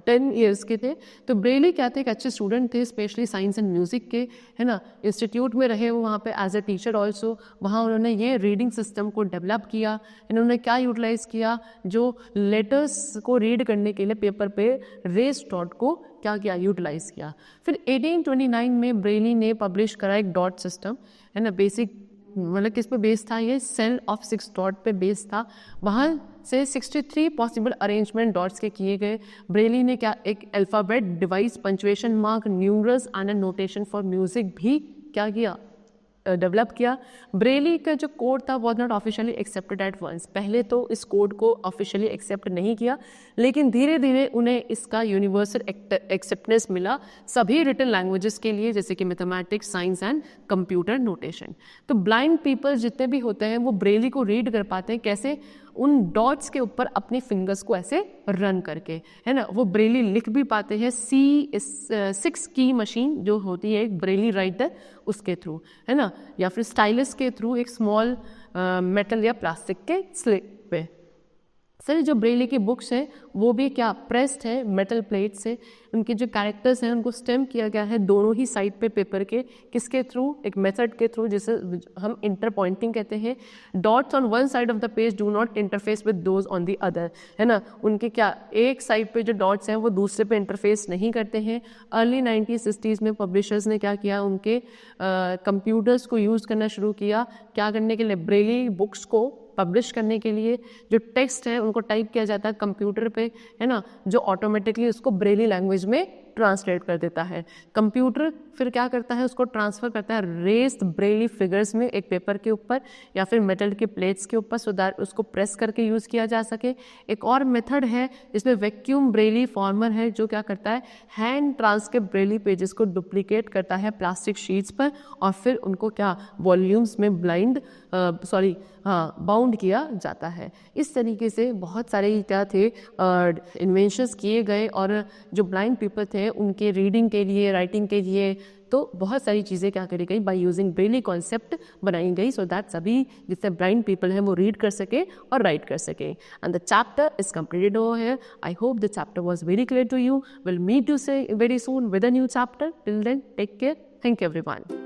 10 ईयर्स के थे. तो ब्रेली क्या थे? एक अच्छे स्टूडेंट थे स्पेशली साइंस एंड म्यूज़िक के, है ना. इंस्टीट्यूट में रहे वो वहाँ पे एज अ टीचर ऑल्सो. वहाँ उन्होंने ये रीडिंग सिस्टम को डेवलप किया. इन्होंने क्या यूटिलाइज़ किया? जो लेटर्स को रीड करने के लिए पेपर पे रेज डॉट को क्या किया? यूटिलाइज़ किया. फिर 1829 में ब्रेली ने पब्लिश करा एक डॉट सिस्टम, है ना. बेसिक मतलब किस पे बेस्ड था? ये सेल ऑफ 6 डॉट पे बेस्ड था. वहाँ से 63 पॉसिबल अरेंजमेंट डॉट्स के किए गए. ब्रेली ने क्या एक alphabet, device, punctuation mark, numerals and a notation for music भी क्या किया? डेवलप किया. ब्रेली का जो कोड था was not officially accepted at once. पहले तो इस कोड को ऑफिशियली एक्सेप्ट नहीं किया, लेकिन धीरे धीरे उन्हें इसका यूनिवर्सल एक्सेप्टेंस मिला सभी रिटन लैंग्वेजेस के लिए जैसे कि mathematics, science and computer notation. तो ब्लाइंड पीपल जितने भी होते हैं वो ब्रेली को रीड कर पाते हैं. कैसे? उन डॉट्स के ऊपर अपने फिंगर्स को ऐसे रन करके, है ना. वो ब्रेली लिख भी पाते हैं. 6 की मशीन जो होती है एक ब्रेली राइटर, उसके थ्रू, है ना, या फिर स्टाइलस के थ्रू एक स्मॉल मेटल या प्लास्टिक के स्लिप पे. सर जो ब्रेली की बुक्स हैं वो भी क्या प्रेस्ड है मेटल प्लेट से, उनके जो कैरेक्टर्स हैं उनको स्टेम किया गया है दोनों ही साइड पे पेपर के, किसके थ्रू, एक मेथड के थ्रू जिसे हम इंटर पॉइंटिंग कहते हैं। Dots on one side of the page do not interface with those on the other, है ना, उनके क्या एक साइड पे जो डॉट्स हैं वो दूसरे पे इंटरफेस नहीं करते हैं। अर्ली 1960s में पब्लिशर्स ने क्या किया, उनके कंप्यूटर्स को यूज़ करना शुरू किया, क्या करने के लिए, ब्रेली बुक्स को पब्लिश करने के लिए। जो टेक्स्ट है उनको टाइप किया जाता है कंप्यूटर पे, है ना, जो ऑटोमेटिकली उसको ब्रेली लैंग्वेज में ट्रांसलेट कर देता है। कंप्यूटर फिर क्या करता है, उसको ट्रांसफ़र करता है रेस्ड ब्रेली फिगर्स में एक पेपर के ऊपर या फिर मेटल के प्लेट्स के ऊपर, सो दैट उसको प्रेस करके यूज़ किया जा सके। एक और मेथड है जिसमें वैक्यूम ब्रेली फॉर्मर है जो क्या करता है, हैंड ट्रांसक्रिप्ट ब्रेली पेजेस को डुप्लीकेट करता है प्लास्टिक शीट्स पर और फिर उनको क्या वॉल्यूम्स में बाउंड किया जाता है। इस तरीके से बहुत सारे क्या थे इन्वेंशंस किए गए और जो ब्लाइंड पीपल थे उनके रीडिंग के लिए, राइटिंग के लिए, तो बहुत सारी चीज़ें क्या करी गई, बाय यूजिंग ब्रेली कॉन्सेप्ट बनाई गई, सो दैट सभी जिससे ब्लाइंड पीपल हैं वो रीड कर सके और राइट कर सके। And the chapter is completed over here. I hope the chapter was very clear to you. Will meet you say very soon with a new chapter. Till then take care. Thank you everyone.